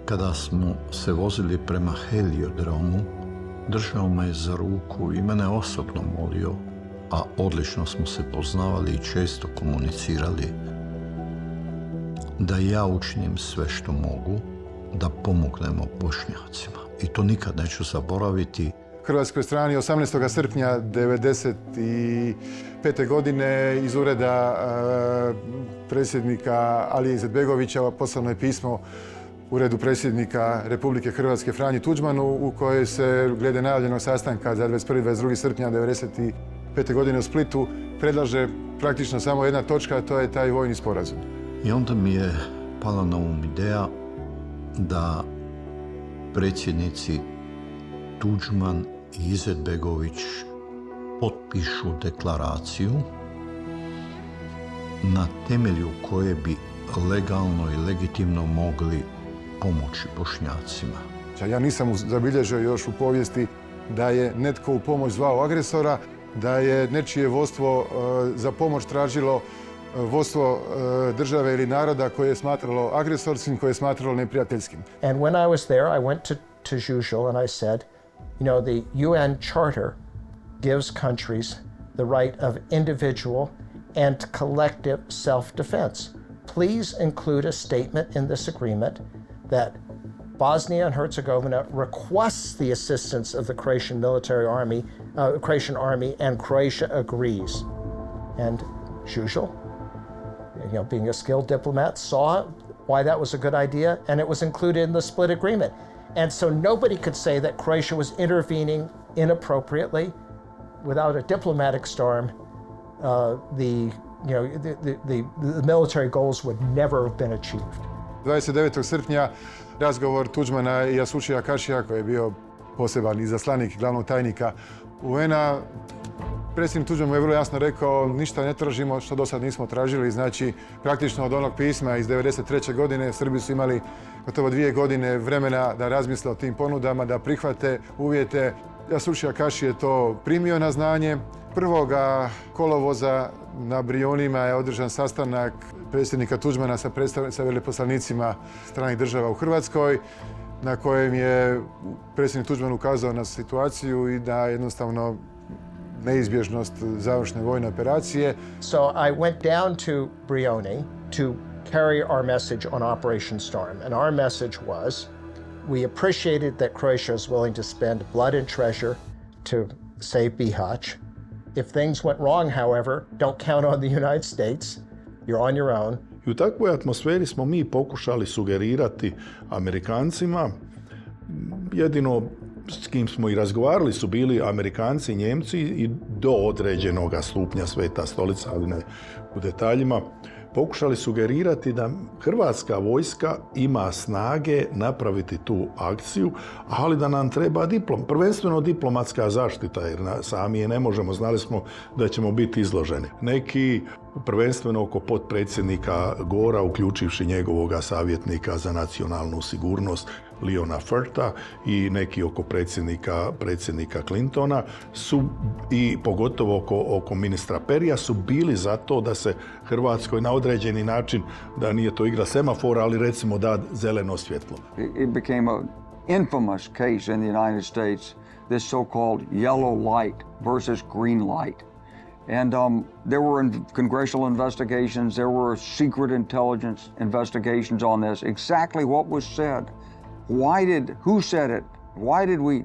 Kada smo se vozili prema heliodromu, držao me za ruku i mene osobno molio, a odlično smo se poznavali i često komunicirali, da ja učinim sve što mogu da pomognemo Bošnjacima. I to nikad neću zaboraviti. Hrvatskoj strani 18. srpnja 1995. godine iz ureda predsjednika Alije Izetbegovića poslano je pismo Uredu predsjednika Republike Hrvatske Franji Tuđmanu, u kojoj se glede najavljenog sastanka za 21. i 22. srpnja 1995. godine u Splitu predlaže praktično samo jedna točka, a to je taj vojni sporazum. I onda mi je pala na um ideja da predsjednici Tuđman i Izetbegović potpišu deklaraciju na temelju koje bi legalno i legitimno mogli pomoći Bošnjacima. Ja nisam zabilježio još u povijesti da je netko u pomoć zvao agresora, da je nečije vodstvo za pomoć tražilo vodstvo države ili naroda koje je smatralo agresorskim, koje je smatralo neprijateljskim. And when I was there, I went to Žužul and I said, the UN Charter gives countries the right of individual and collective self-defense. Please include a statement in this agreement that Bosnia and Herzegovina requests the assistance of the Croatian Croatian army, and Croatia agrees. And Žužul, being a skilled diplomat, saw why that was a good idea, and it was included in the split agreement. And so nobody could say that Croatia was intervening inappropriately. Without a diplomatic storm, the military goals would never have been achieved. 29. srpnja razgovor Tuđmana i Jasučija Kašija, koji je bio poseban izaslanik glavnog tajnika UN-a. Predsjednik Tuđman mu je vrlo jasno rekao, ništa ne tražimo što do sad nismo tražili. Znači, praktično od onog pisma iz 1993. godine Srbi su imali gotovo 2 godine vremena da razmisle o tim ponudama, da prihvate uvjete. Jasučija Kaši je to primio na znanje. 1. kolovoza na Brijunima je održan sastanak predsjednika Tuđmana sa veleposlanicima stranih država u Hrvatskoj, na kojem je predsjednik Tuđman ukazao na situaciju i da jednostavno neizbježnost završne vojne operacije. So I went down to Brioni to carry our message on Operation Storm. And our message was, we appreciated that Croatia is willing to spend blood and treasure to save Bihać. If things went wrong, however, don't count on the United States. You're on your own. I u takvoj atmosferi smo mi pokušali sugerirati Amerikancima, jedino s kim smo i razgovarali su bili Amerikanci i Njemci i do određenog stupnja Sveta stolica, ali ne u detaljima, pokušali sugerirati da hrvatska vojska ima snage napraviti tu akciju, ali da nam treba prvenstveno diplomatska zaštita, jer sami je ne možemo, znali smo da ćemo biti izloženi. Neki prvenstveno oko potpredsjednika Gora, uključivši njegovog savjetnika za nacionalnu sigurnost Leona Furta i neki oko predsjednika Clintona su i pogotovo oko ministra Perija su bili za to da se Hrvatskoj na određeni način, da nije to igra semafora, ali recimo da zeleno svjetlo. It became an infamous case in the United States, this so-called yellow light versus green light. And there were congressional investigations, there were secret intelligence investigations on this, exactly what was said. Who said it?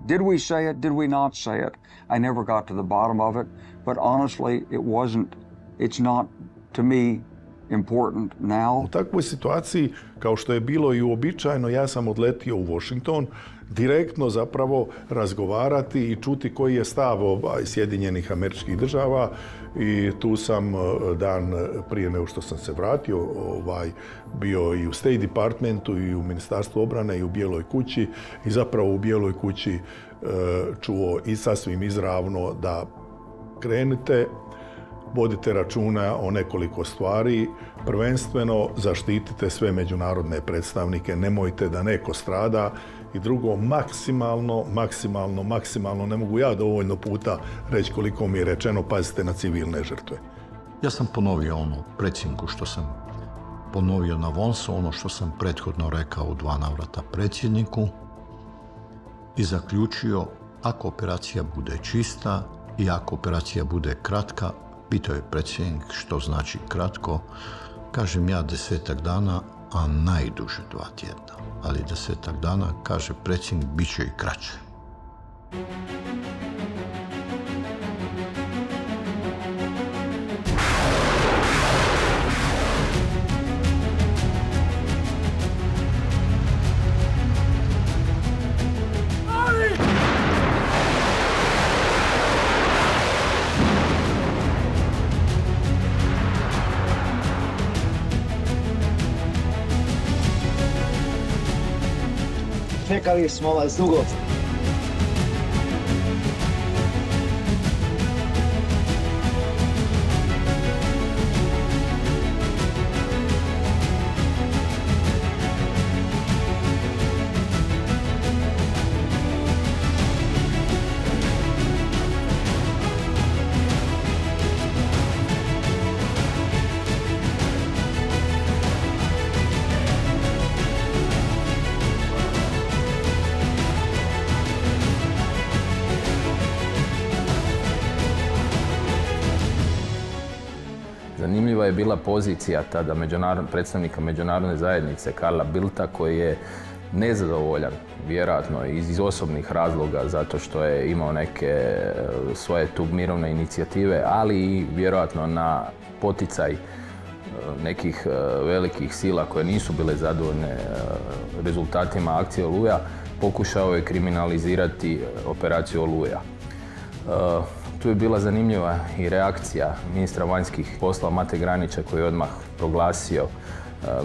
Did we say it? Did we not say it? I never got to the bottom of it, but honestly, it's not, to me, important now. U takvoj situaciji, kao što je bilo i uobičajeno, ja sam odletio u Washington, direktno zapravo razgovarati i čuti koji je stav Sjedinjenih Američkih Država i tu sam dan prije nego što sam se vratio bio i u State Departmentu i u Ministarstvu obrane i u Bijeloj kući i zapravo u Bijeloj kući čuo i sasvim izravno da krenite, vodite računa o nekoliko stvari, prvenstveno zaštitite sve međunarodne predstavnike, nemojte da neko strada i drugo, maksimalno, ne mogu ja dovoljno puta reći koliko mi je rečeno, pazite na civilne žrtve. Ja sam ponovio ono predsjedniku što sam ponovio na Vonsu, ono što sam prethodno rekao u 2 navrata predsjedniku i zaključio, ako operacija bude čista i ako operacija bude kratka, pitao je predsjednik što znači kratko, kažem ja 10 dana, a najduže 2 tjedna. Ali 10 dana, kaže predsjednik, bit će i kraće. Čekali smo vas dugo. Zanimljiva je bila pozicija tada predstavnika međunarodne zajednice Karla Bildta, koji je nezadovoljan, vjerojatno iz osobnih razloga, zato što je imao neke svoje tu mirovne inicijative, ali i vjerojatno na poticaj nekih velikih sila koje nisu bile zadovoljne rezultatima akcije Oluja, pokušao je kriminalizirati operaciju Oluja. Tu je bila zanimljiva i reakcija ministra vanjskih poslova Mate Granića, koji je odmah proglasio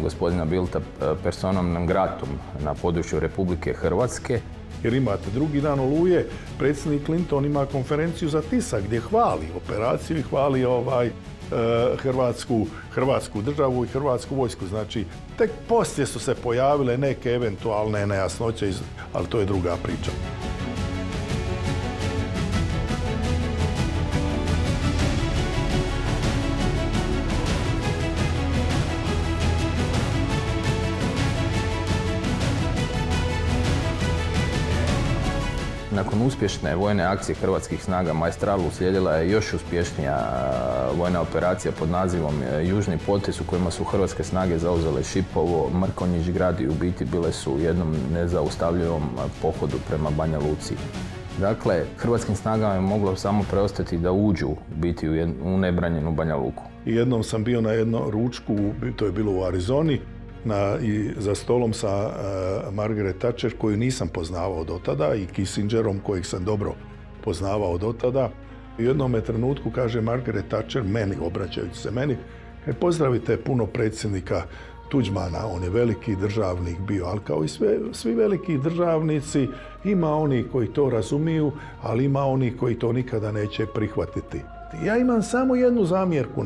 gospodina Bildta personom non gratum na području Republike Hrvatske. Jer imate drugi dan Oluje, predsjednik Clinton ima konferenciju za tisak gdje hvali operaciju i hvali Hrvatsku državu i Hrvatsku vojsku. Znači, tek poslije su se pojavile neke eventualne nejasnoće, ali to je druga priča. Nakon uspješne vojne akcije hrvatskih snaga Maestral uslijedila je još uspješnija vojna operacija pod nazivom Južni potez, u kojima su hrvatske snage zauzele Šipovo, Mrkonjić grad i u biti bile su u jednom nezaustavljivom pohodu prema Banja Luci. Dakle, hrvatskim snagama je moglo samo preostati da uđu biti u nebranjenu Banja Luku. Jednom sam bio na jednom ručku, to je bilo u Arizoni, i za stolom sa Margaret Thatcher, koju nisam poznavao do tada, i Kissingerom, kojeg sam dobro poznavao do tada. U jednom trenutku kaže Margaret Thatcher, meni, obraćajući se meni, pozdravite puno predsjednika Tuđmana, on je veliki državnik bio, ali kao i svi veliki državnici, ima oni koji to razumiju, ali ima oni koji to nikada neće prihvatiti. Ja imam samo jednu zamjerku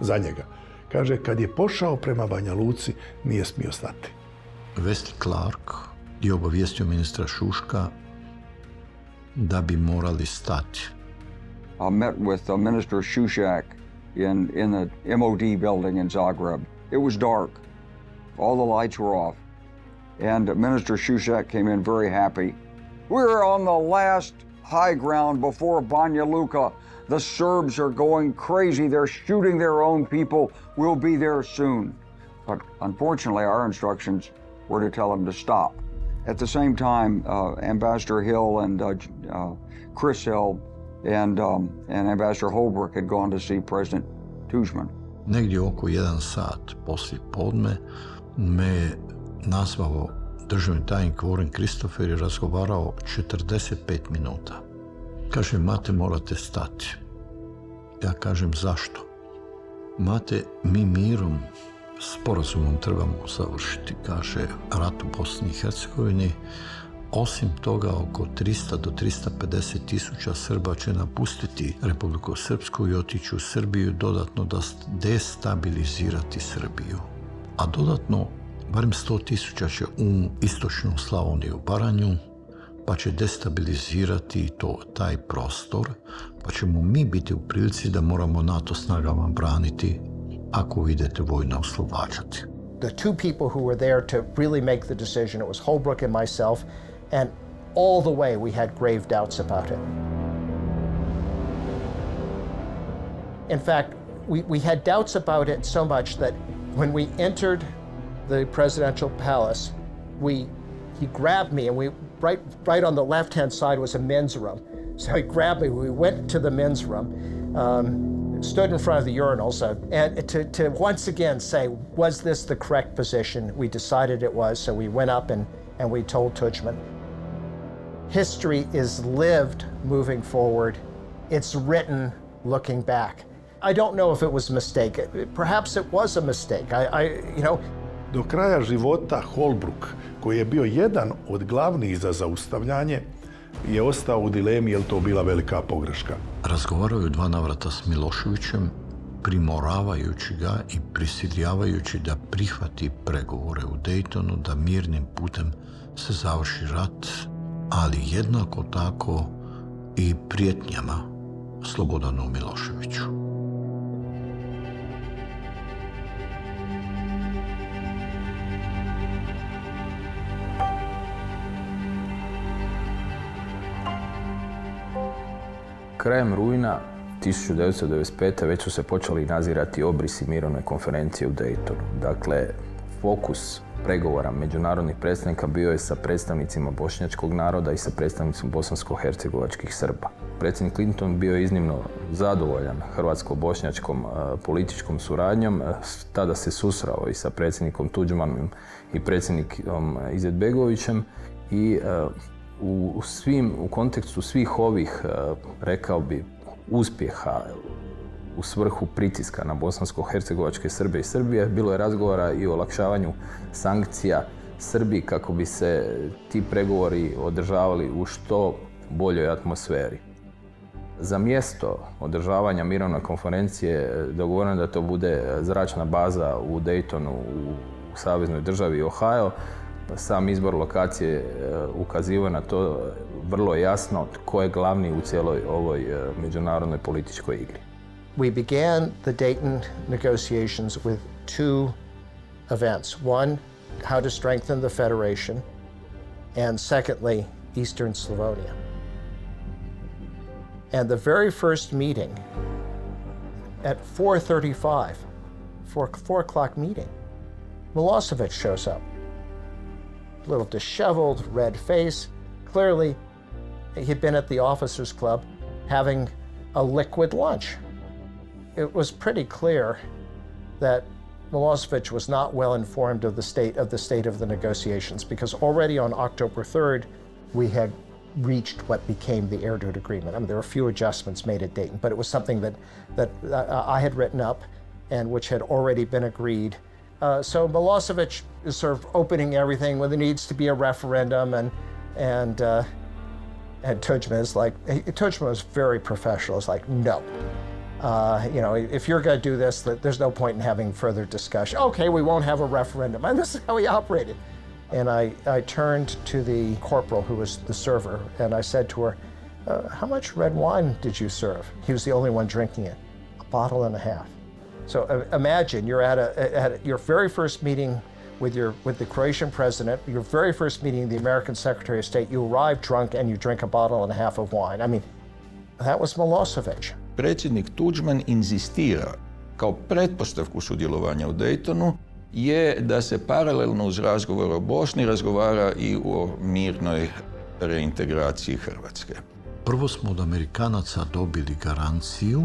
za njega. Kaže, kad je pošao prema Banja Luci, nije smio stati. Wesley Clark je obavijestio ministra Šuška da bi morali stati. I met with Minister Šušak in the MOD building in Zagreb. It was dark. All the lights were off. And Minister Šušak came in very happy. We're on the last high ground before Banja Luka. The Serbs are going crazy. They're shooting their own people. We'll be there soon. But unfortunately, our instructions were to tell them to stop. At the same time, Ambassador Hill and Chris Hill and Ambassador Holbrooke had gone to see President Tudjman. Negdje oko 1 sat poslije podne me nazvao državni tajnik Warren Christopher i razgovarao 45 minuta. Kaže, Mate, morate stati. Ja kažem, zašto? Mate, mi mirom, sporazumom trebamo završiti, kaže, rat u Bosni i Hercegovini. Osim toga, oko 300 do 350 tisuća Srba će napustiti Republiku Srpsku i otići u Srbiju, dodatno da destabilizirati Srbiju. A dodatno, barem 100 tisuća će u istočnu Slavoniju, Baranju, pa će destabilizirati taj prostor, pa ćemo mi biti u prilici da moramo NATO snagama braniti ako idete vojno oslobađati. The two people who were there to really make the decision, it was Holbrooke and myself, and all the way we had grave doubts about it. In fact, we had doubts about it so much that when we entered the presidential palace, he grabbed me, and right on the left-hand side was a men's room. So he grabbed me, we went to the men's room, stood in front of the urinals, and to once again say, was this the correct position? We decided it was, so we went up and we told Tudjman. History is lived moving forward. It's written looking back. I don't know if it was a mistake. Perhaps it was a mistake. Do kraja života Holbrooke, koji je bio jedan od glavnih za zaustavljanje, je ostao u dilemi je li to bila velika pogreška. Razgovarao je 2 navrata s Miloševićem, primoravajući ga i prisiljavajući da prihvati pregovore u Daytonu, da mirnim putem se završi rat, ali jednako tako i prijetnjama Slobodanu Miloševiću. Krajem rujna 1995. već su se počeli nazirati obrisi mirovne konferencije u Daytonu. Dakle, fokus pregovora međunarodnih predstavnika bio je sa predstavnicima bošnjačkog naroda i sa predstavnicima bosansko-hercegovačkih Srba. Predsjednik Clinton bio je iznimno zadovoljan hrvatsko-bošnjačkom političkom suradnjom. Tada se susrao i sa predsjednikom Tudjmanom i predsjednikom Izetbegovićem i u kontekstu svih ovih, rekao bi, uspjeha u svrhu pritiska na bosansko-hercegovačke Srbe i Srbije, bilo je razgovora i o olakšavanju sankcija Srbiji kako bi se ti pregovori održavali u što boljoj atmosferi. Za mjesto održavanja mirovne konferencije dogovoreno da to bude zračna baza u Daytonu u saveznoj državi Ohio. Sam izbor lokacije ukazivao na to vrlo jasno tko je glavni u cijeloj ovoj međunarodnoj političkoj igri. We began the Dayton negotiations with 2 events. One, how to strengthen the Federation, and secondly, Eastern Slavonia. And the very first meeting at 4:35, 4 o'clock meeting, Milosevic shows up. A little disheveled, red face. Clearly, he'd been at the officers' club having a liquid lunch. It was pretty clear that Milosevic was not well informed of the state of the negotiations, because already on October 3rd, we had reached what became the Erdőd Agreement. I mean, there were a few adjustments made at Dayton, but it was something that I had written up and which had already been agreed. So Milosevic is sort of opening everything when there needs to be a referendum, and Tudjman was very professional. It's like, no. If you're going to do this, there's no point in having further discussion. Okay, we won't have a referendum. And this is how he operated. And I turned to the corporal who was the server, and I said to her, how much red wine did you serve? He was the only one drinking it, 1.5 bottles. So imagine you're at your very first meeting with the Croatian president, your very first meeting with the American Secretary of State, you arrive drunk and you drink 1.5 bottles of wine. I mean, that was Milosevic. Predsjednik Tudjman inzistira kao pretpostavku sudjelovanja u Daytonu je da se paralelno uz razgovor o Bosni razgovara i o mirnoj reintegraciji Hrvatske. Prvo smo od Amerikanaca dobili garanciju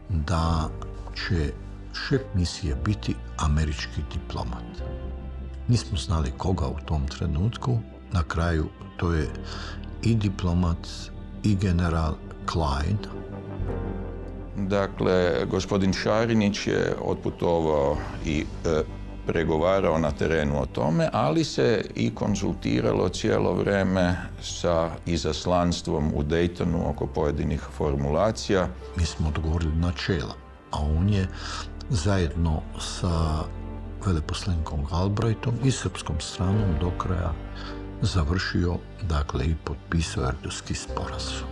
da će šef misije biti američki diplomat. Nismo znali koga u tom trenutku. Na kraju to je i diplomat i general Klein. Dakle, gospodin Šarinić je otputovao i pregovarao na terenu o tome, ali se i konzultiralo cijelo vrijeme sa izaslanstvom u Daytonu oko pojedinih formulacija. Mi smo dogovorili načela, a on je zajedno sa veleposlanikom Galbraithom i srpskom stranom do kraja završio, dakle, i potpisao Erdődski sporazum.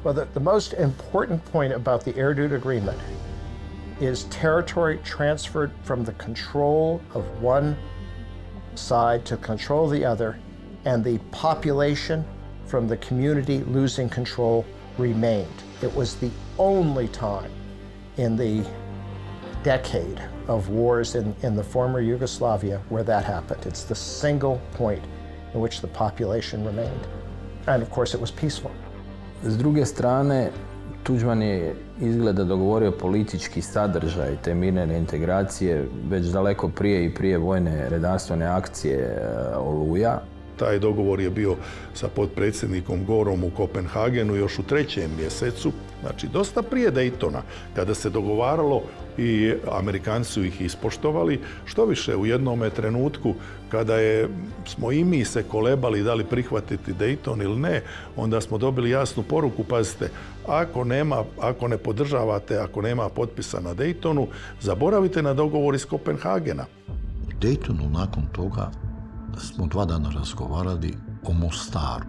Well, the most important point about the Erdőd Agreement is territory transferred from the control of one side to control the other, and the population from the community losing control remained. It was the only time in the decade of wars in the former Yugoslavia where that happened. It's the single point in which the population remained. And of course it was peaceful. S druge strane, Tudjman je izgleda dogovorio politički sadržaj te mirne reintegracije već daleko prije i prije vojne redarstvene akcije Oluja. Taj dogovor je bio sa potpredsjednikom Gorom u Kopenhagenu još u 3. mjesecu, znači dosta prije Daytona, kada se dogovaralo i Amerikanci su ih ispoštovali. Što više, u jednome trenutku kada smo i mi se kolebali da li prihvatiti Dayton ili ne, onda smo dobili jasnu poruku, pazite, ako ne podržavate, ako nema potpisa na Daytonu, zaboravite na dogovor iz Kopenhagena. U Daytonu nakon toga smo 2 dana razgovarali o Mostaru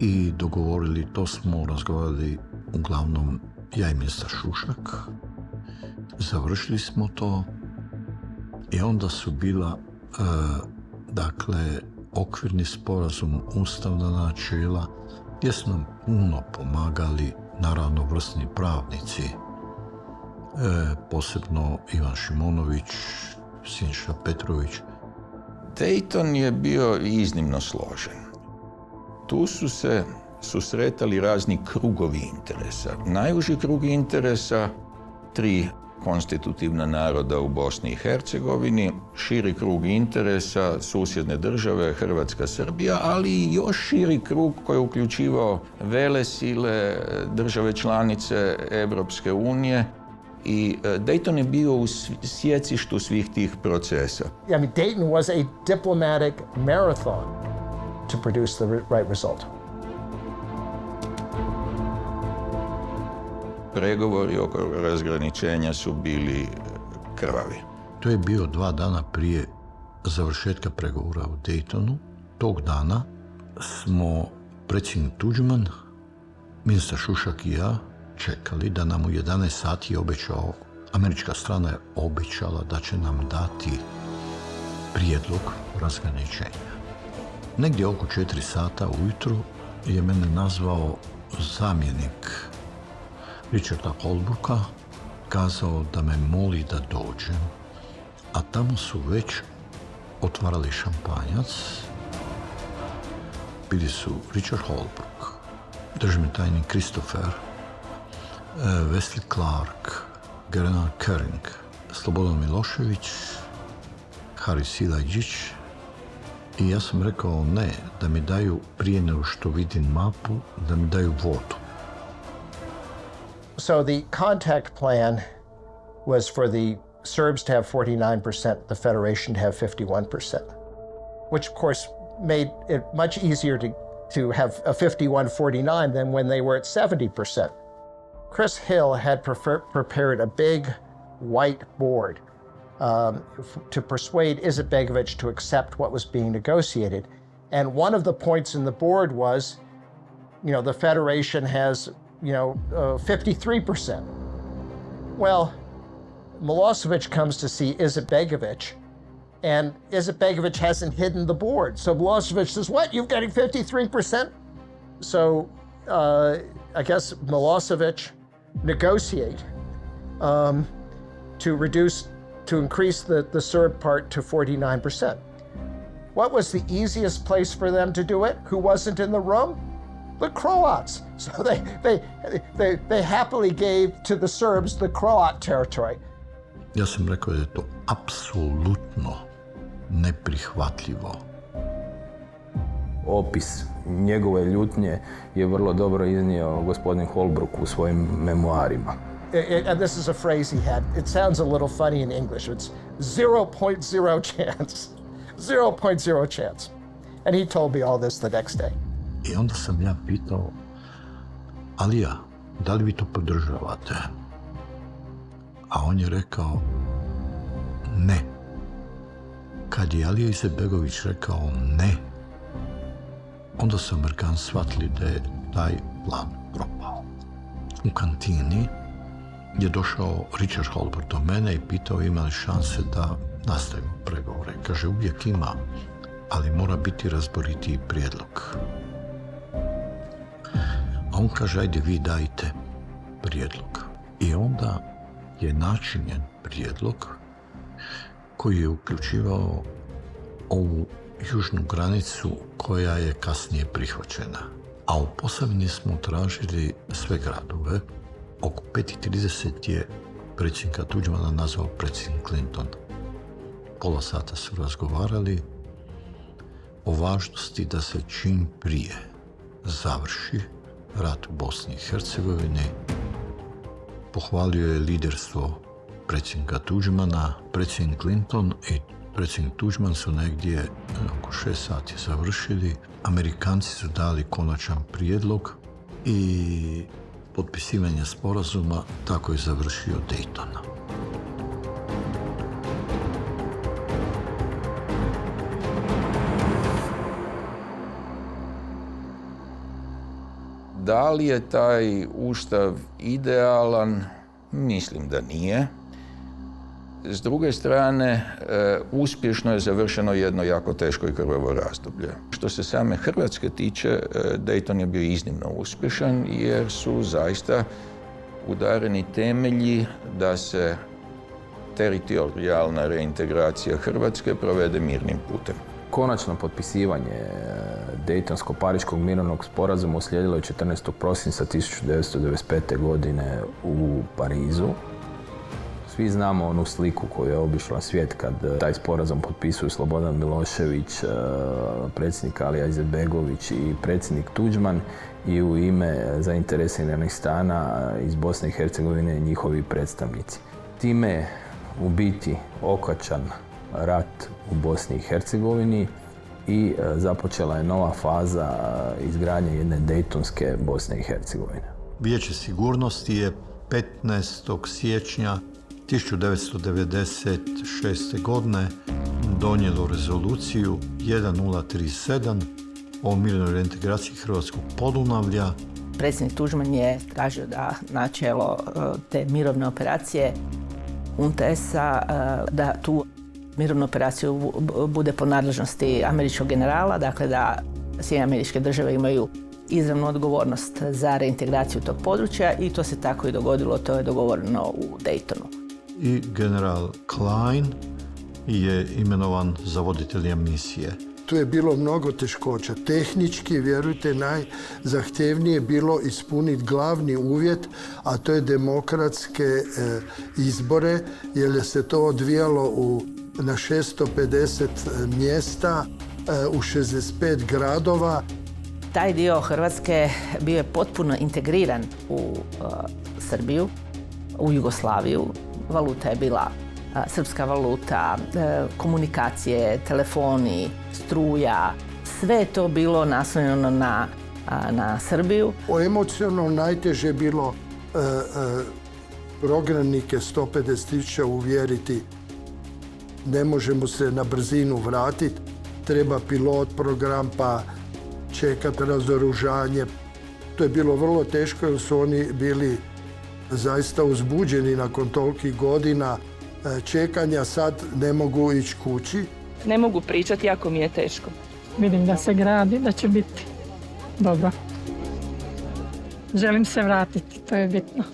i dogovorili, to smo razgovarali uglavnom ja i ministar Šušak. Završili smo to i onda su bila okvirni sporazum, ustavna načela, gdje su nam puno pomagali, naravno, vrsni pravnici, posebno Ivan Šimonović, Siniša Petrović. Dayton je bio iznimno složen. Tu su se susretali razni krugovi interesa. Najuži krug interesa 3 konstitutivna naroda u Bosni i Hercegovini, širi krug interesa susjedne države, Hrvatska, Srbija, ali i još širi krug koji je uključivao velesile, države članice Evropske unije. I Dayton je bio u sjecištu svih tih procesa. I mean, Dayton was a diplomatic marathon to produce the right result. Pregovori oko razgraničenja su bili krvavi. To je bio 2 dana prije završetka pregovora u Daytonu. Tog dana smo predsjednik Tudjman, ministar Šušak i ja čekali da nam u 11 sati obećao, američka strana je obećala da će nam dati prijedlog razgraničenja. Negdje oko 4 sata ujutru je mene nazvao zamjenik Richarda Holbrooka kazao da me moli da dođem, a tamo su već otvarali šampanjac. Bili su Richard Holbrooke, državni tajnik Christopher, Wesley Clark, Gernot Köring, Slobodan Milošević, Haris Silajdžić, i ja sam rekao ne, da mi daju prije nego što vidim mapu, da mi daju vodu. So the contact plan was for the Serbs to have 49%, the Federation to have 51%, which of course made it much easier to have a 51-49 than when they were at 70%. Chris Hill had prepared a big white board to persuade Izetbegovic to accept what was being negotiated. And one of the points in the board was, the Federation has, 53%. Well, Milosevic comes to see Izetbegovic, and Izetbegovic hasn't hidden the board. So Milosevic says, what, you're getting 53%? So I guess Milosevic negotiate to increase the Serb part to 49%. What was the easiest place for them to do it? Who wasn't in the room? The Croats. So they happily gave to the Serbs the Croat territory. Ja sam rekao da je to apsolutno neprihvatljivo. Opis njegove ljutnje je vrlo dobro iznio gospodin Holbrook u svojim memoarima. And this is a phrase he had. It sounds a little funny in English. It's 0.0 chance. 0.0 chance. And he told me all this the next day. I onda sam ja pitao, Alija, da li vi to podržavate? A on je rekao, ne. Kad je Alija Izetbegović rekao ne, onda su Amerikanci shvatili da je taj plan propao. U kantini je došao Richard Holbrooke do mene i pitao ima li šanse da nastavimo pregovore. Kaže, uvijek ima, ali mora biti razboritiji prijedlog. A on kaže, ajde vi dajte prijedlog. I onda je načinjen prijedlog koji je uključivao ovu južnu granicu koja je kasnije prihvaćena. A u Posavini smo tražili sve gradove. Oko 5:30 je predsjednika Tuđmana nazvao predsjednik Clinton. Pola sata su razgovarali o važnosti da se čim prije završi rat u Bosni i Hercegovini. Pohvalio je liderstvo predsjednika Tuđmana. Predsjednik Clinton i predsjednik Tuđman su negdje oko 6 sati završili. Amerikanci su dali konačan prijedlog i potpisivanje sporazuma tako je završio Dayton. Da li je taj ustav idealan? Mislim da nije. S druge strane, uspješno je završeno jedno jako teško i krvavo razdoblje. Što se same Hrvatske tiče, Dayton je bio iznimno uspješan jer su zaista udareni temelji da se teritorijalna reintegracija Hrvatske provede mirnim putem. Konačno potpisivanje Daytonsko-Pariškog mirovnog sporazuma uslijedilo je 14. prosinca 1995. godine u Parizu. Svi znamo onu sliku koju je obišla svijet kad taj sporazum potpisuju Slobodan Milošević, predsjednik Alija Izetbegović i predsjednik Tuđman i u ime zainteresiranih strana iz Bosne i Hercegovine njihovi predstavnici. Time je u biti okačan rat u Bosni i Hercegovini i započela je nova faza izgradnje jedne Daytonske Bosne i Hercegovine. Vijeće sigurnosti je 15. siječnja 1996. godine donijelo rezoluciju 1037 o mirnoj reintegraciji Hrvatskog Podunavlja. Predsjednik Tuđman je tražio da na čelo te mirovne operacije UNTS-a da tu mirovnu operaciju bude po nadležnosti američkog generala, dakle da Sjedinjene Američke Države imaju izravnu odgovornost za reintegraciju tog područja i to se tako i dogodilo, to je dogovoreno u Daytonu. I general Klein je imenovan za voditelja misije. Tu je bilo mnogo teškoća. Tehnički, vjerujte, najzahtevnije bilo ispuniti glavni uvjet, a to je demokratske izbore, jer se to odvijalo na 650 mjesta u 65 gradova. Taj dio Hrvatske bio je potpuno integriran u Srbiju, u Jugoslaviju. Valuta je bila srpska valuta, komunikacije, telefoni, struja, sve je to bilo naslonjeno na Srbiju. Emocionalno najteže je bilo prognanike 150.000 uvjeriti. Ne možemo se na brzinu vratiti, treba pilot program pa čekati razoružanje. To je bilo vrlo teško jer su oni bili zaista uzbuđeni nakon tolikih godina čekanja, sad ne mogu ići kući. Ne mogu pričati, jako mi je teško. Vidim da se gradi, da će biti dobro. Želim se vratiti, to je bitno.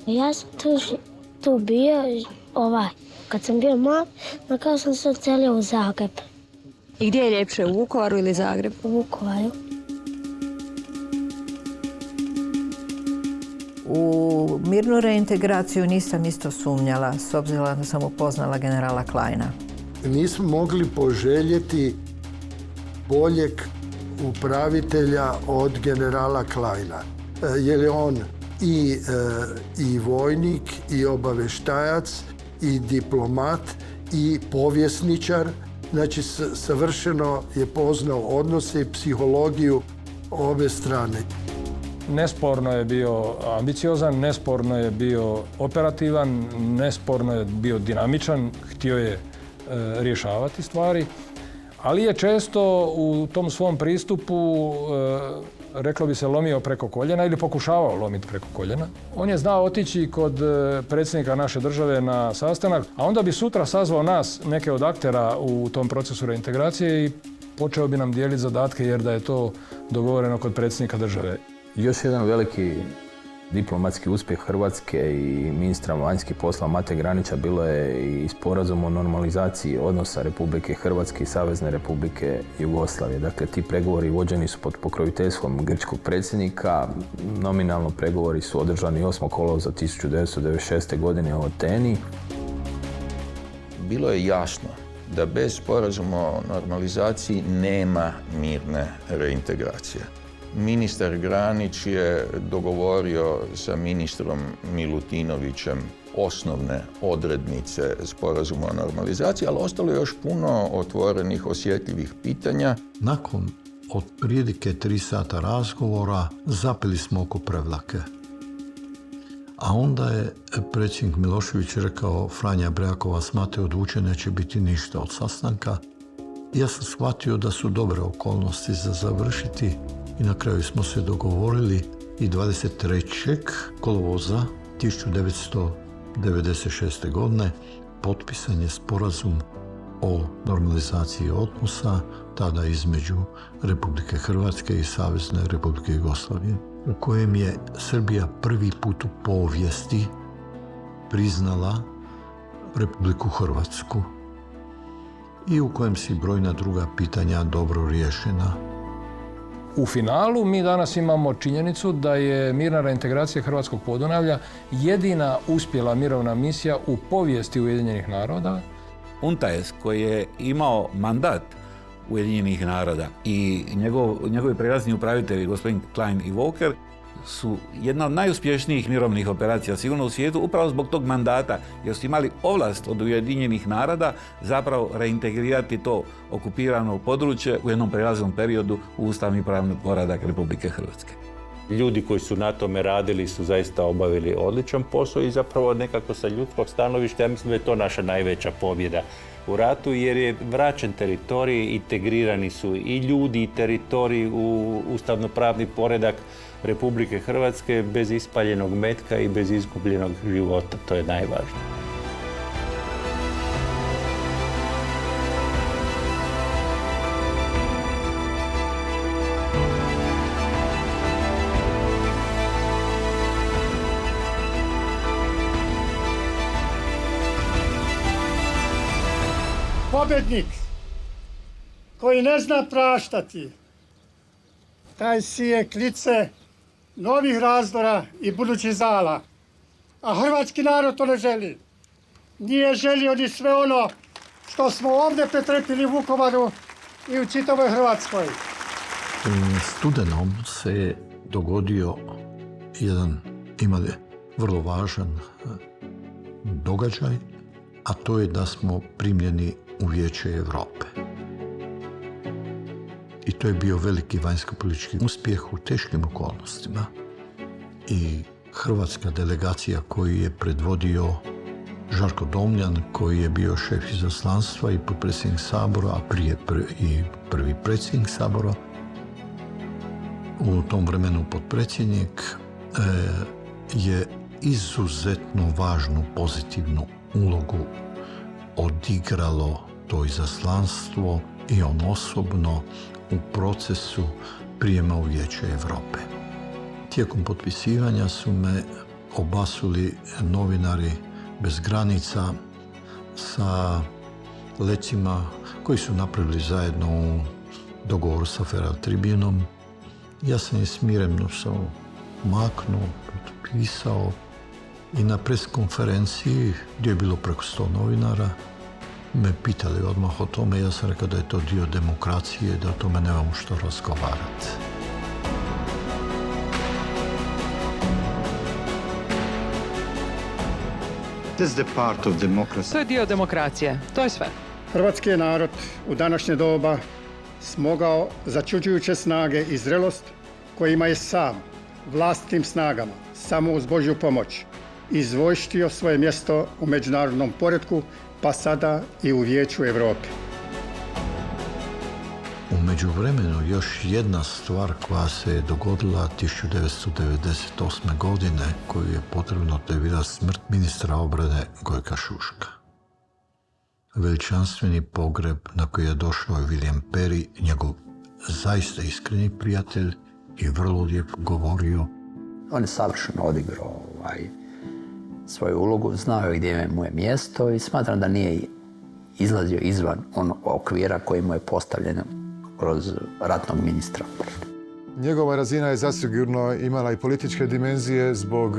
Ja sam tu bio, kad sam bio mal, na kao sam se odselio u Zagreb. I gdje je ljepše, u Vukovaru ili Zagreb? U Vukovaru. U mirnu reintegraciju nisam isto sumnjala, s obzirom da sam upoznala generala Kleina. Nismo mogli poželjeti boljeg upravitelja od generala Kleina, jer je on i vojnik, i obaveštajac, i diplomat, i povjesničar. Znači, savršeno je poznao odnose i psihologiju obe strane. Nesporno je bio ambiciozan, nesporno je bio operativan, nesporno je bio dinamičan, htio je rješavati stvari, ali je često u tom svom pristupu, reklo bi se, lomio preko koljena ili pokušavao lomiti preko koljena. On je znao otići kod predsjednika naše države na sastanak, a onda bi sutra sazvao nas, neke od aktera u tom procesu reintegracije, i počeo bi nam dijeliti zadatke jer da je to dogovoreno kod predsjednika države. Još jedan veliki diplomatski uspjeh Hrvatske i ministra vanjskih poslova Mate Granića bilo je i sporazum o normalizaciji odnosa Republike Hrvatske i Savezne Republike Jugoslavije. Dakle, ti pregovori vođeni su pod pokroviteljstvom grčkog predsjednika. Nominalno pregovori su održani 8. kolovoza 1996. godine u Ateni. Bilo je jasno da bez sporazuma o normalizaciji nema mirne reintegracije. Ministar Granić je dogovorio sa ministrom Milutinovićem osnovne odrednice sporazuma o normalizaciji, ali ostalo je još puno otvorenih, osjetljivih pitanja. Nakon otprilike 3 sata razgovora zapeli smo oko Prevlake. A onda je predsjednik Milošević rekao: Franja Brejakova s Mate odvuče, neće biti ništa od sastanka. Ja sam shvatio da su dobre okolnosti za završiti i na kraju smo se dogovorili i 23. kolovoza 1996. godine potpisan je sporazum o normalizaciji odnosa, tada između Republike Hrvatske i Savezne Republike Jugoslavije, u kojem je Srbija prvi put u povijesti priznala Republiku Hrvatsku i u kojem su brojna druga pitanja dobro riješena. U finalu mi danas imamo činjenicu da je mirna reintegracija Hrvatskog Podunavlja jedina uspjela mirovna misija u povijesti Ujedinjenih naroda. UNTAES, koji je imao mandat Ujedinjenih naroda, i njegovi prelazni upravitelji, gospodin Klein i Walker, su jedna od najuspješnijih mirovnih operacija sigurno u svijetu upravo zbog tog mandata, jer su imali ovlast od Ujedinjenih naroda zapravo reintegrirati to okupirano područje u jednom prijelaznom periodu u ustavni pravni poredak Republike Hrvatske. Ljudi koji su na tome radili su zaista obavili odličan posao i zapravo nekako sa ljudskog stanovišta ja mislim da je to naša najveća pobjeda u ratu, jer je vraćen teritorij, integrirani su i ljudi i teritorij u ustavnopravni poredak Republike Hrvatske bez ispaljenog metka i bez izgubljenog života. To je najvažnije. pobjednik koji ne zna praštati, taj sije klice novih razdora i budućih zala. A hrvatski narod to ne želi. Nije želio ni sve ono što smo ovdje pretrpili u Vukovaru i u čitavoj Hrvatskoj. U studenom se je dogodio jedan vrlo važan događaj, a to je da smo primljeni u Vijeće Europe. I to je bio veliki vanjsko-politički uspjeh u teškim okolnostima. I hrvatska delegacija koju je predvodio Žarko Domljan, koji je bio šef izaslanstva i potpredsjednik Sabora, a prije i prvi predsjednik Sabora, u tom vremenu potpredsjednik, je izuzetno važnu pozitivnu ulogu odigralo to izaslanstvo i on osobno u procesu prijema u Vijeće Europe. Tijekom potpisivanja su me obasuli novinari bez granica sa lecima koji su napravili zajedno u dogovoru sa Feral Tribunom. Ja sam je smireno maknuo, potpisao i na pres konferenciji, gdje je bilo preko 100 novinara, me pitali odmah o tome. Ja sam rekao da je to dio demokracije, da o tome nemamo što razgovarati. To je dio demokracije. To je sve. Hrvatski je narod u današnje doba smogao začuđujuće snage i zrelost kojima je sam vlastitim snagama, samo uz Božju pomoć, izvojštio svoje mjesto u međunarodnom poretku, pa sada i u Vijeću Europe. U međuvremenu još jedna stvar koja se je dogodila 1998. godine, koju je potrebno, to je bila smrt ministra obrane Gojka Šuška. Veličanstveni pogreb na koji je došao William Perry, njegov zaista iskreni prijatelj, i vrlo lijepo govorio. On je savršeno odigrao svoju ulogu, znao je gdje mu je mjesto i smatram da nije izlazio izvan onog okvira koji mu je postavljen kroz ratnog ministra. Njegova razina je zasigurno imala i političke dimenzije zbog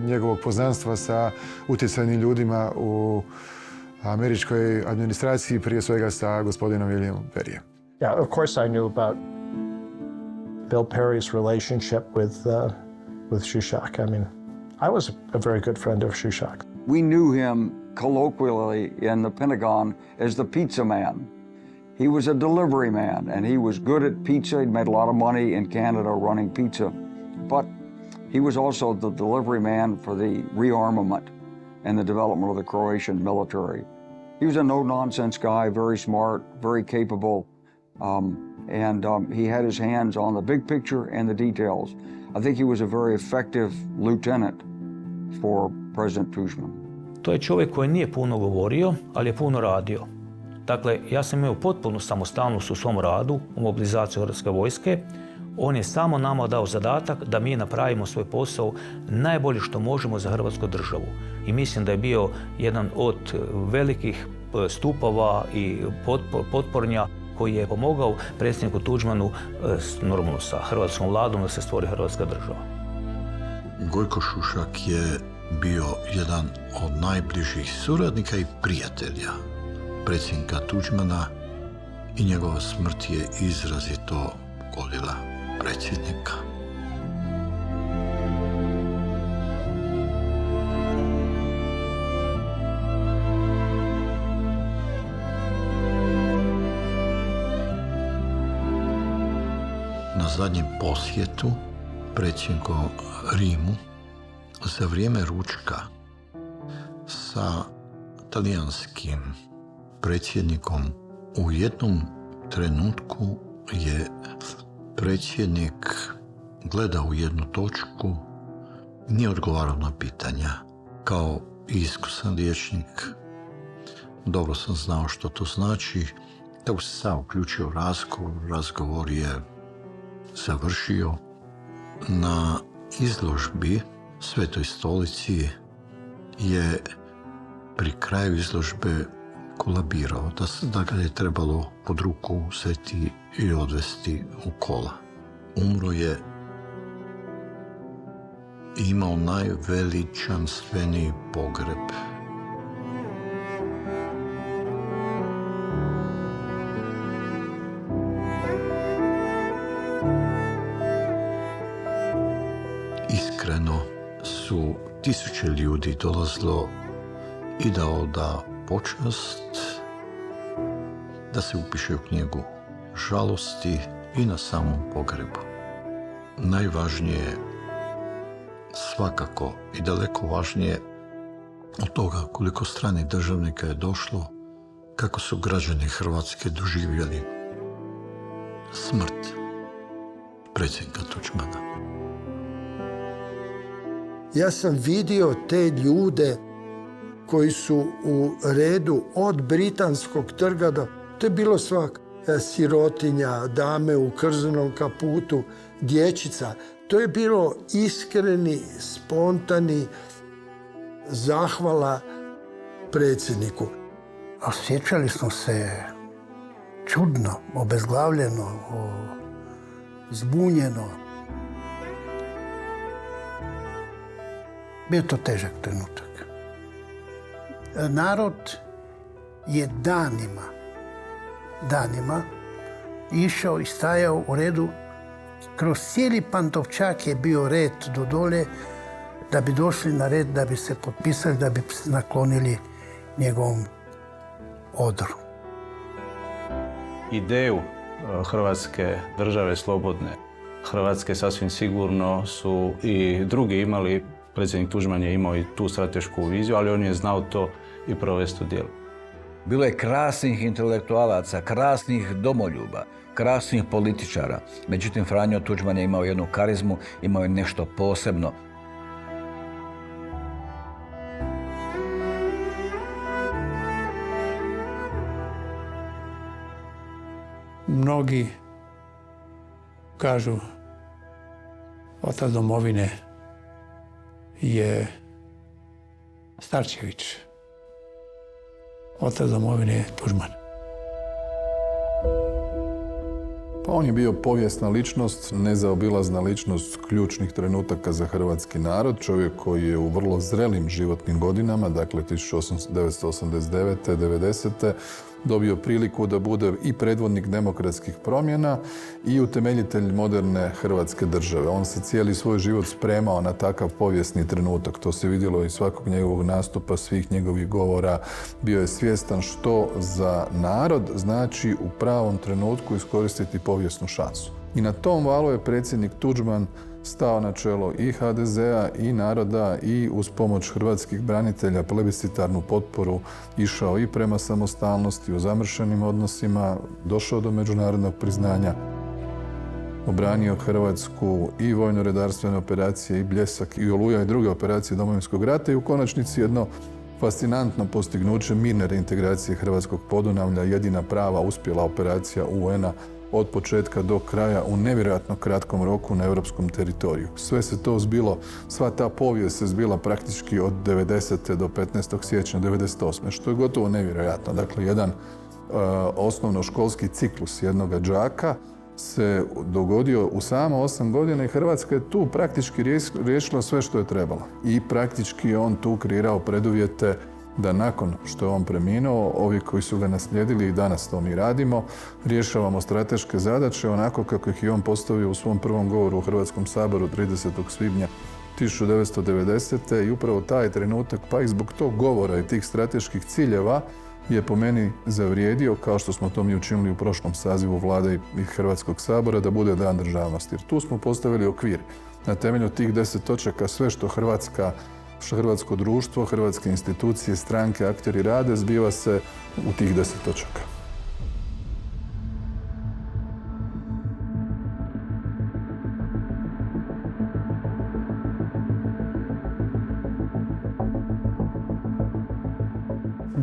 njegovog poznanstva sa utjecajnim ljudima u američkoj administraciji, prije svega sa gospodinom Williamom Perryjem. Yeah, of course I knew about Bill Perry's relationship with Šušak. I mean, I was a very good friend of Šušak. We knew him colloquially in the Pentagon as the pizza man. He was a delivery man, and he was good at pizza. He'd made a lot of money in Canada running pizza. But he was also the delivery man for the rearmament and the development of the Croatian military. He was a no-nonsense guy, very smart, very capable, and he had his hands on the big picture and the details. I think he was a very effective lieutenant for President Tudjman. To je čovjek koji nije puno govorio, ali je puno radio. Dakle, ja sam imao potpunu samostalnost u svom radu, u mobilizaciji Hrvatske vojske. On je samo nama dao zadatak da mi napravimo svoj posao najbolje što možemo za Hrvatsku državu. I mislim da je bio jedan od velikih stupova i potpornja koji je pomogao predsjedniku Tudjmanu, normalno sa hrvatskom vladom, da se stvori Hrvatska država. Gojko Šušak je bio jedan od najbližih suradnika i prijatelja predsjednika Tudjmana i njegova smrt je izrazito pogodila predsjednika. Na zadnjem posjetu predsjedniku Rimu za vrijeme ručka sa talijanskim predsjednikom u jednom trenutku je predsjednik gledao u jednu točku, nije odgovarao na pitanja. Kao iskusan liječnik dobro sam znao što to znači. Tako se sam uključio u razgovor je završio. Na izložbi Svetoj stolici je pri kraju izložbe kolabirao, da ga je trebalo pod ruku uzeti i odvesti u kola. Umro je i imao najveličanstveniji pogreb. Iskreno su tisuće ljudi dolazilo i da oda počast, da se upiše u knjigu žalosti i na samom pogrebu. Najvažnije, svakako i daleko važnije od toga koliko stranih državnika je došlo, kako su građani Hrvatske doživjeli smrt predsjednika Tuđmana. Ja sam vidio te ljude koji su u redu od Britanskog trga do... To je bilo svak. Sirotinja, dame u krzenom kaputu, dječica. To je bilo iskreni, spontani zahvala predsjedniku. Osjećali smo se čudno, obezglavljeno, zbunjeno. Bio to težak trenutak. Narod je danima išao i stajao u redu. Kroz cijeli Pantovčak je bio red do dole da bi došli na red, da bi se potpisali, da bi se naklonili njegovom odru. Ideju Hrvatske države slobodne, Hrvatske sasvim sigurno su i drugi imali. Predsjednik Tuđman je imao i tu stratešku viziju, ali on je znao to i provesti u djelu. Bilo je krasnih intelektualaca, krasnih domoljuba, krasnih političara. Međutim, Franjo Tuđman je imao jednu karizmu, imao je nešto posebno. Mnogi kažu otac domovine je Starčević. Otac domovine je Tuđman. Pa on je bio povijesna ličnost, nezaobilazna ličnost ključnih trenutaka za hrvatski narod, čovjek koji je u vrlo zrelim životnim godinama, dakle 1989. 90. dobio priliku da bude i predvodnik demokratskih promjena i utemeljitelj moderne Hrvatske države. On se cijeli svoj život spremao na takav povijesni trenutak. To se vidjelo iz svakog njegovog nastupa, svih njegovih govora. Bio je svjestan što za narod znači u pravom trenutku iskoristiti povijesnu šansu. I na tom valu je predsjednik Tuđman stao na čelo i HDZ-a i naroda i uz pomoć hrvatskih branitelja plebiscitarnu potporu išao i prema samostalnosti u zamršenim odnosima, došao do međunarodnog priznanja, obranio Hrvatsku i vojno-redarstvene operacije i Bljesak i Oluja i druge operacije Domovinskog rata i u konačnici jedno fascinantno postignuće mirne reintegracije Hrvatskog Podunavlja, jedina prava uspjela operacija UN-a od početka do kraja u nevjerojatno kratkom roku na europskom teritoriju. Sve se to zbilo, sva ta povijest se zbila praktički od 90. do 15. siječnja 98. što je gotovo nevjerojatno. Dakle, jedan osnovnoškolski ciklus jednoga đaka se dogodio u samo 8 godina i Hrvatska je tu praktički riješila sve što je trebalo. I praktički je on tu kreirao preduvjete da nakon što je on preminuo, ovi koji su ga naslijedili i danas to mi radimo, rješavamo strateške zadaće onako kako ih je on postavio u svom prvom govoru u Hrvatskom saboru 30. svibnja 1990. I upravo taj trenutak, pa i zbog tog govora i tih strateških ciljeva, je po meni zavrijedio, kao što smo to mi učinili u prošlom sazivu Vlade i Hrvatskog sabora, da bude Dan državnosti. Jer tu smo postavili okvir. Na temelju tih 10 točaka sve što hrvatsko društvo, hrvatske institucije, stranke, akteri rade, zbiva se u tih 10 točaka.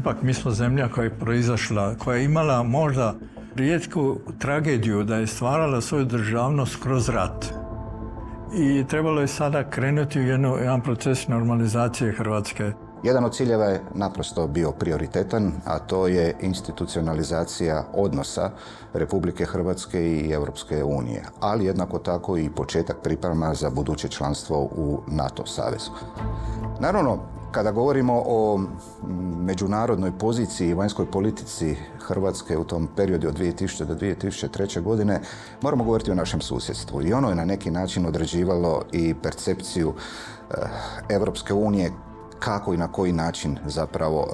Ipak mi smo zemlja koja je proizašla, koja je imala možda rijetku tragediju da je stvarala svoju državnost kroz rat. I trebalo je sada krenuti u jedan proces normalizacije Hrvatske Jedan od ciljeva je naprosto bio prioritetan, a to je institucionalizacija odnosa Republike Hrvatske i Europske unije, ali jednako tako i početak priprema za buduće članstvo u NATO savezu. Naravno, kada govorimo o međunarodnoj poziciji i vanjskoj politici Hrvatske u tom periodu od 2000. do 2003. godine, moramo govoriti o našem susjedstvu. I ono je na neki način određivalo i percepciju Europske unije kako i na koji način zapravo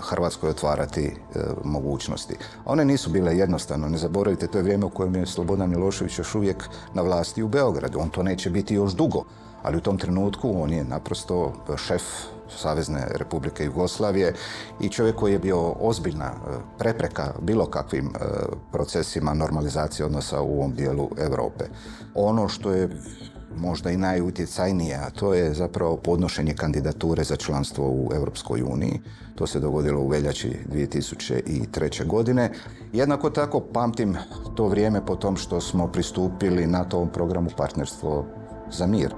Hrvatskoj otvarati mogućnosti. One nisu bile jednostavno, ne zaboravite, to je vrijeme u kojem je Slobodan Milošević još uvijek na vlasti u Beogradu. On to neće biti još dugo, ali u tom trenutku on je naprosto šef Savezne Republike Jugoslavije i čovjek koji je bio ozbiljna prepreka bilo kakvim procesima normalizacije odnosa u ovom dijelu Europe. Ono što je možda i najutjecajnije, a to je zapravo podnošenje kandidature za članstvo u Europskoj uniji. To se dogodilo u veljači 2003. godine. Jednako tako pamtim to vrijeme po tom što smo pristupili NATO-ovom programu Partnerstvo za mir.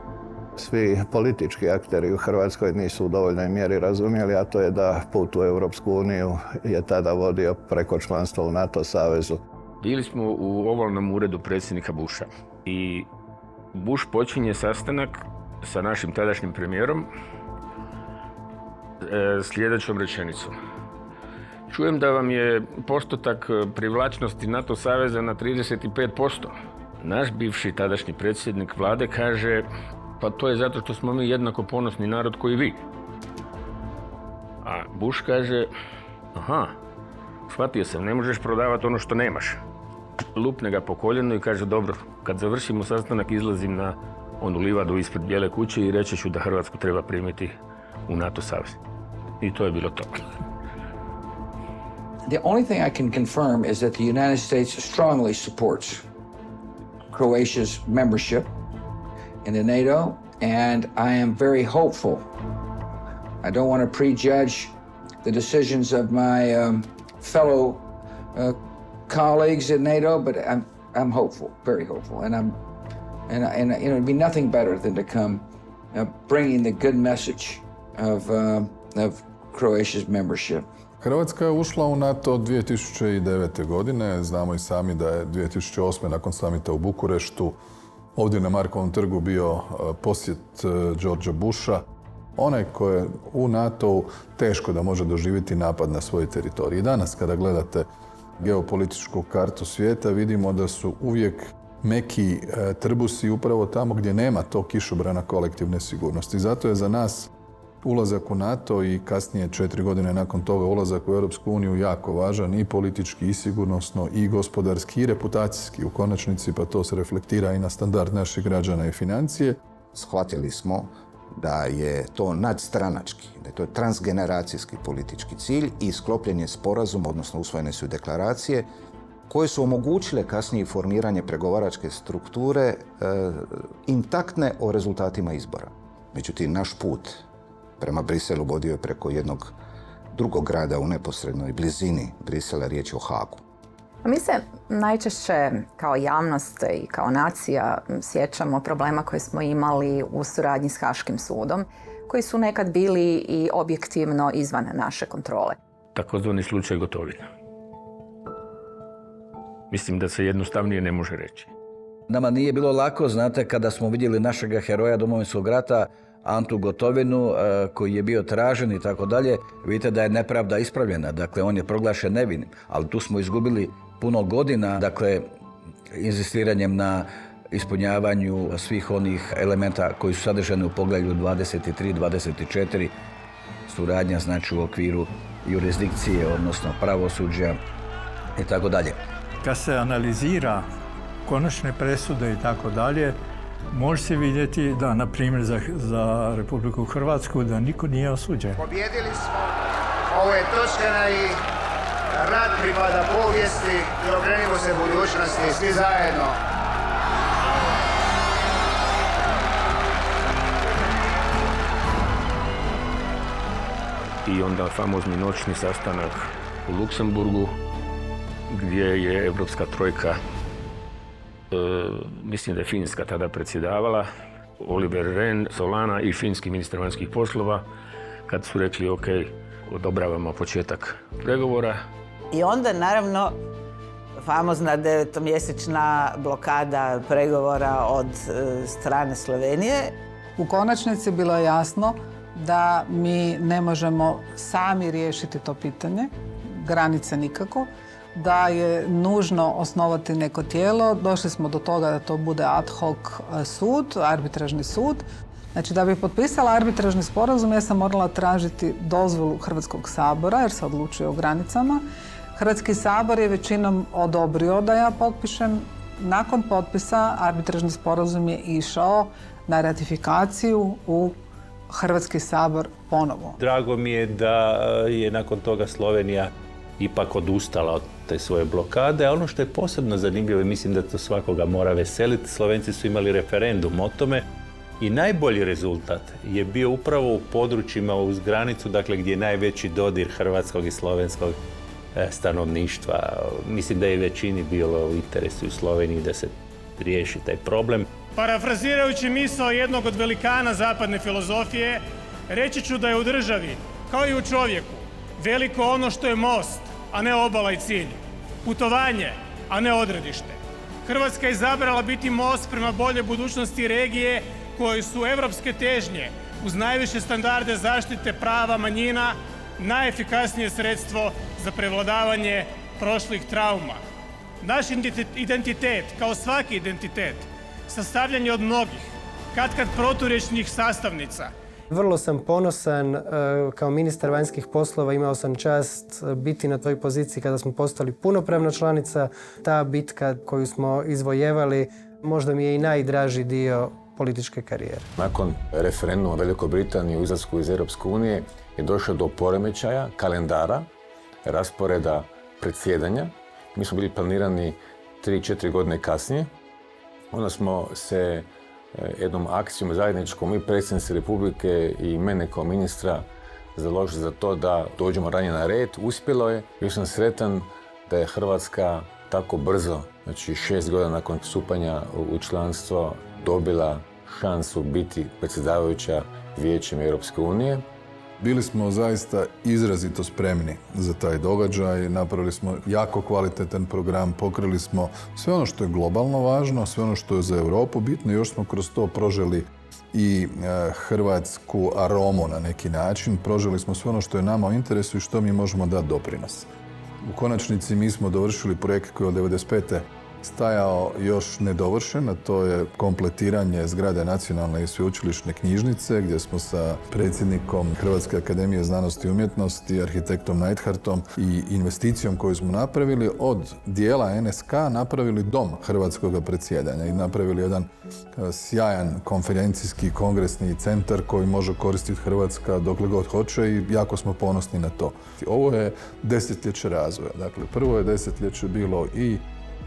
Svi politički akteri u Hrvatskoj nisu u dovoljnoj mjeri razumjeli, a to je da put u Europsku uniju je tada vodio preko članstva u NATO savezu. Bili smo u ovalnom uredu predsjednika Busha i Bush počinje sastanak sa našim tadašnjim premijerom sljedećom rečenicom. Čujem da vam je postotak privlačnosti NATO saveza na 35%. Naš bivši tadašnji predsjednik vlade kaže, pa to je zato što smo mi jednako ponosni narod koji vi. A Bush kaže, aha, shvatio sam, ne možeš prodavati ono što nemaš. Lupne ga po koljenu i kaže, dobro, kad završimo sastanak izlazim na onu livadu ispred Bijele kuće i reći ću da Hrvatsku treba primiti u NATO savez. I to je bilo to. The only thing I can confirm is that the United States strongly supports Croatia's membership in the NATO, and I am very hopeful. I don't want to prejudge the decisions of my fellow colleagues in NATO, but I'm hopeful, very hopeful, and it'd be nothing better than to come bringing the good message of Croatia's membership. Hrvatska je ušla u NATO 2009. godine. Znamo i sami da je 2008. nakon samita u Bukureštu ovdje na Markovom trgu bio posjet Georgea Busha. Onaj ko je u NATO-u teško da može doživjeti napad na svoj teritorij. I danas kada gledate geopolitičku kartu svijeta vidimo da su uvijek meki trbusi upravo tamo gdje nema tog kišobrana kolektivne sigurnosti. Zato je za nas ulazak u NATO i kasnije 4 godine nakon toga ulazak u Europsku uniju jako važan i politički i sigurnosno i gospodarski i reputacijski u konačnici, pa to se reflektira i na standard naših građana i financije. Shvatili smo da je to nadstranački, da je to transgeneracijski politički cilj i sklopljen je sporazum, odnosno usvojene su deklaracije koje su omogućile kasnije formiranje pregovaračke strukture intaktne o rezultatima izbora. Međutim, naš put prema Briselu vodio je preko jednog drugog grada u neposrednoj blizini Brisela, riječ je o Haagu. Mi se najčešće kao javnost i kao nacija sjećamo problema koje smo imali u suradnji s Haškim sudom, koji su nekad bili i objektivno izvan naše kontrole. Takozvani slučaj Gotovina. Mislim da se jednostavnije ne može reći. Nama nije bilo lako, znate, kada smo vidjeli našega heroja Domovinskog rata, Antu Gotovinu, koji je bio tražen i tako dalje, vidite da je nepravda ispravljena. Dakle, on je proglašen nevinim, ali tu smo izgubili puno godina, dakle, inzistiranjem na ispunjavanju svih onih elementa koji su sadržani u poglavlju 23, 24, suradnja, znači, u okviru jurisdikcije, odnosno pravosuđa i tako dalje. Kad se analizira konačne presude i tako dalje, može se vidjeti da, na primjer, za Republiku Hrvatsku, da niko nije osuđen. Pobjedili smo, ovo je točkana i rat pripada povijesti i okrenimo se budućnosti, svi zajedno. I onda famozni noćni sastanak u Luksemburgu, gdje je Evropska trojka, mislim da je Finska tada predsjedavala, Oliver Rehn, Solana i finski ministar vanjskih poslova, kad su rekli ok, odobravamo početak pregovora. I onda naravno famozna 9-mjesečna blokada pregovora od strane Slovenije. U konačnici bilo je jasno da mi ne možemo sami riješiti to pitanje, granice nikako, da je nužno osnovati neko tijelo. Došli smo do toga da to bude ad hoc sud, arbitražni sud. Znači, da bi potpisala arbitražni sporazum, ja sam morala tražiti dozvolu Hrvatskog sabora, jer se odlučuje o granicama. Hrvatski sabor je većinom odobrio da ja potpišem. Nakon potpisa arbitražni sporazum je išao na ratifikaciju u Hrvatski sabor ponovo. Drago mi je da je nakon toga Slovenija ipak odustala od te svoje blokade, a ono što je posebno zanimljivo i mislim da to svakoga mora veseliti, Slovenci su imali referendum o tome i najbolji rezultat je bio upravo u područjima uz granicu, dakle gdje je najveći dodir hrvatskog i slovenskog stanovništva. Mislim da je većini bilo u interesu u Sloveniji da se riješi taj problem. Parafrazirajući misao jednog od velikana zapadne filozofije, reći ću da je u državi, kao i u čovjeku, veliko ono što je most, a ne obala i cilj. Putovanje, a ne odredište. Hrvatska je izabrala biti most prema bolje budućnosti regije koje su evropske težnje uz najviše standarde zaštite prava manjina najefikasnije sredstvo za prevladavanje prošlih trauma. Naš identitet, kao svaki identitet, sastavljen je od mnogih, katkad proturječnih sastavnica. Vrlo sam ponosan kao ministar vanjskih poslova, imao sam čast biti na toj poziciji kada smo postali punopravna članica. Ta bitka koju smo izvojevali možda mi je i najdraži dio političke karijere. Nakon referenduma u Velikoj Britaniji u izlasku iz Europske unije je došlo do poremećaja kalendara, rasporeda predsjedanja. Mi smo bili planirani 3-4 godine kasnije. Onda smo se jednom akcijom zajedničkom i predsjednici Republike i mene kao ministra založili za to da dođemo ranije na red. Uspjelo je. Bio sam sretan da je Hrvatska tako brzo, znači 6 godina nakon stupanja u članstvo, dobila šansu biti predsjedavajuća Vijećem Europske unije. Bili smo zaista izrazito spremni za taj događaj, napravili smo jako kvalitetan program, pokrili smo sve ono što je globalno važno, sve ono što je za Europu bitno i još smo kroz to proželi i hrvatsku aromu na neki način. Proželi smo sve ono što je nama u interesu i što mi možemo dati doprinos. U konačnici mi smo dovršili projekt koji je od 1995. stajao još nedovršen, a to je kompletiranje zgrade Nacionalne i sveučilišne knjižnice, gdje smo sa predsjednikom Hrvatske akademije znanosti i umjetnosti, arhitektom Neidhardtom i investicijom koju smo napravili od dijela NSK napravili dom hrvatskog predsjedanja i napravili jedan sjajan konferencijski kongresni centar koji može koristiti Hrvatska dokle god hoće i jako smo ponosni na to. Ovo je desetljeće razvoja. Dakle, prvo je desetljeće bilo i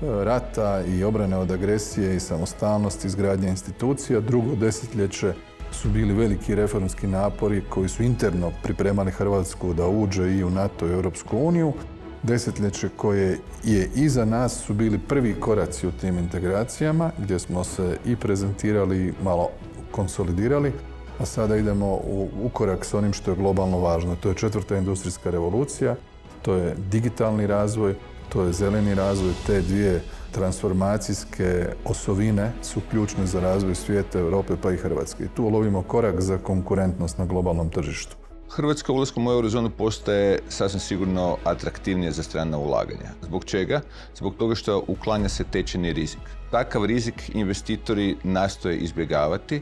rata i obrane od agresije i samostalnosti, izgradnje institucija. Drugo desetljeće su bili veliki reformski napori koji su interno pripremali Hrvatsku da uđe i u NATO i Europsku uniju. Desetljeće koje je iza nas su bili prvi koraci u tim integracijama gdje smo se i prezentirali i malo konsolidirali, a sada idemo u korak s onim što je globalno važno. To je 4. industrijska revolucija, to je digitalni razvoj, to je zeleni razvoj. Te dvije transformacijske osovine su ključne za razvoj svijeta, Europe pa i Hrvatske. I tu lovimo korak za konkurentnost na globalnom tržištu. Hrvatska ulaskom u eurozonu postaje sasvim sigurno atraktivnija za strana ulaganja. Zbog čega? Zbog toga što uklanja se tečajni rizik. Takav rizik investitori nastoje izbjegavati.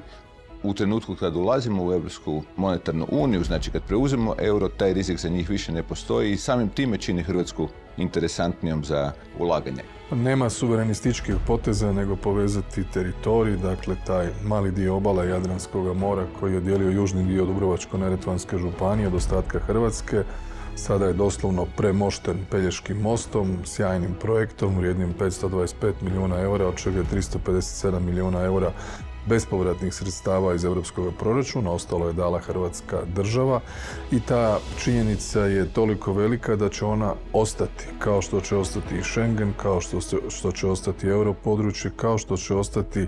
U trenutku kad ulazimo u Europsku monetarnu uniju, znači kad preuzemo euro, taj rizik za njih više ne postoji i samim time čini Hrvatsku interesantnijom za ulaganje. Nema suverenističkih poteza nego povezati teritorij, dakle taj mali dio obala Jadranskog mora koji je dijelio južni dio Dubrovačko-neretvanske županije od ostatka Hrvatske. Sada je doslovno premošten Pelješkim mostom, sjajnim projektom vrijednim 525 milijuna eura, od čega je 357 milijuna eura bespovratnih sredstava iz europskog proračuna, ostalo je dala Hrvatska država i ta činjenica je toliko velika da će ona ostati, kao što će ostati i Schengen, kao što će ostati europodručje, kao što će ostati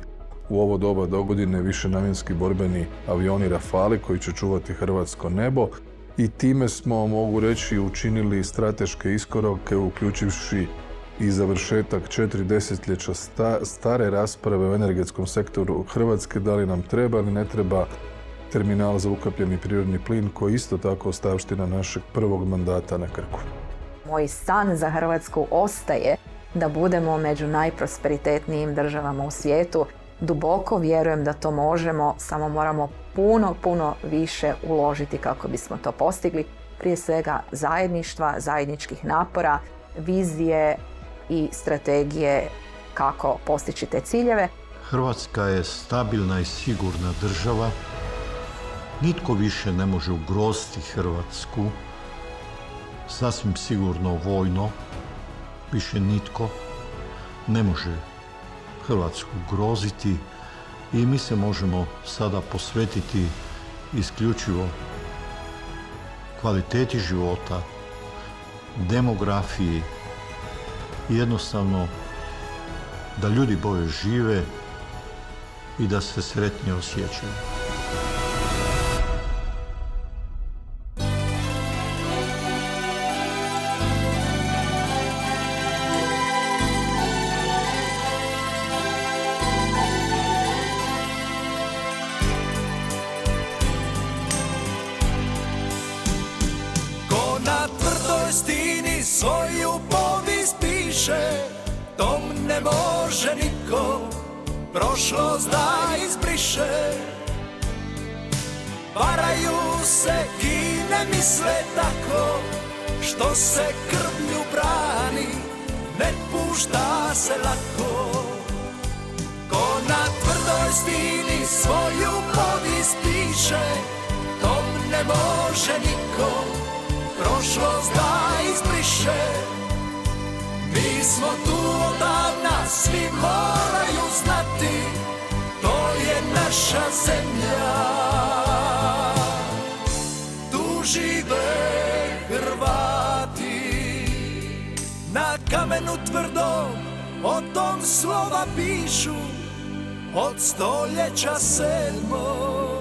u ovo doba dogodine višenamjenski borbeni avioni Rafali koji će čuvati hrvatsko nebo i time smo, mogu reći, učinili strateške iskorake uključivši i završetak 4 desetljeća stare rasprave o energetskom sektoru Hrvatske, da li nam treba ili ne treba terminal za ukapljeni prirodni plin koji isto tako ostavština našeg prvog mandata na Krku. Moj san za Hrvatsku ostaje da budemo među najprosperitetnijim državama u svijetu. Duboko vjerujem da to možemo, samo moramo puno više uložiti kako bismo to postigli. Prije svega zajedništva, zajedničkih napora, vizije i strategije kako postići te ciljeve. Hrvatska je stabilna i sigurna država. Nitko više ne može ugroziti Hrvatsku. Sasvim sigurno vojno. Više nitko ne može Hrvatsku ugroziti i mi se možemo sada posvetiti isključivo kvaliteti života, demografiji i jednostavno da ljudi bolje žive i da se sretnije osjećaju. Svoju povijest piše, tom ne može niko prošlost da izbriše. Varaju se i ne misle tako, što se krvlju brani, ne pušta se lako. Ko na tvrdoj stini svoju povijest piše, tom ne može niko prošlost da izbriše. Mi smo tu odavna, svi moraju znati, to je naša zemlja. Tu žive Hrvati, na kamenu tvrdom o tom slova pišu, od stoljeća 7.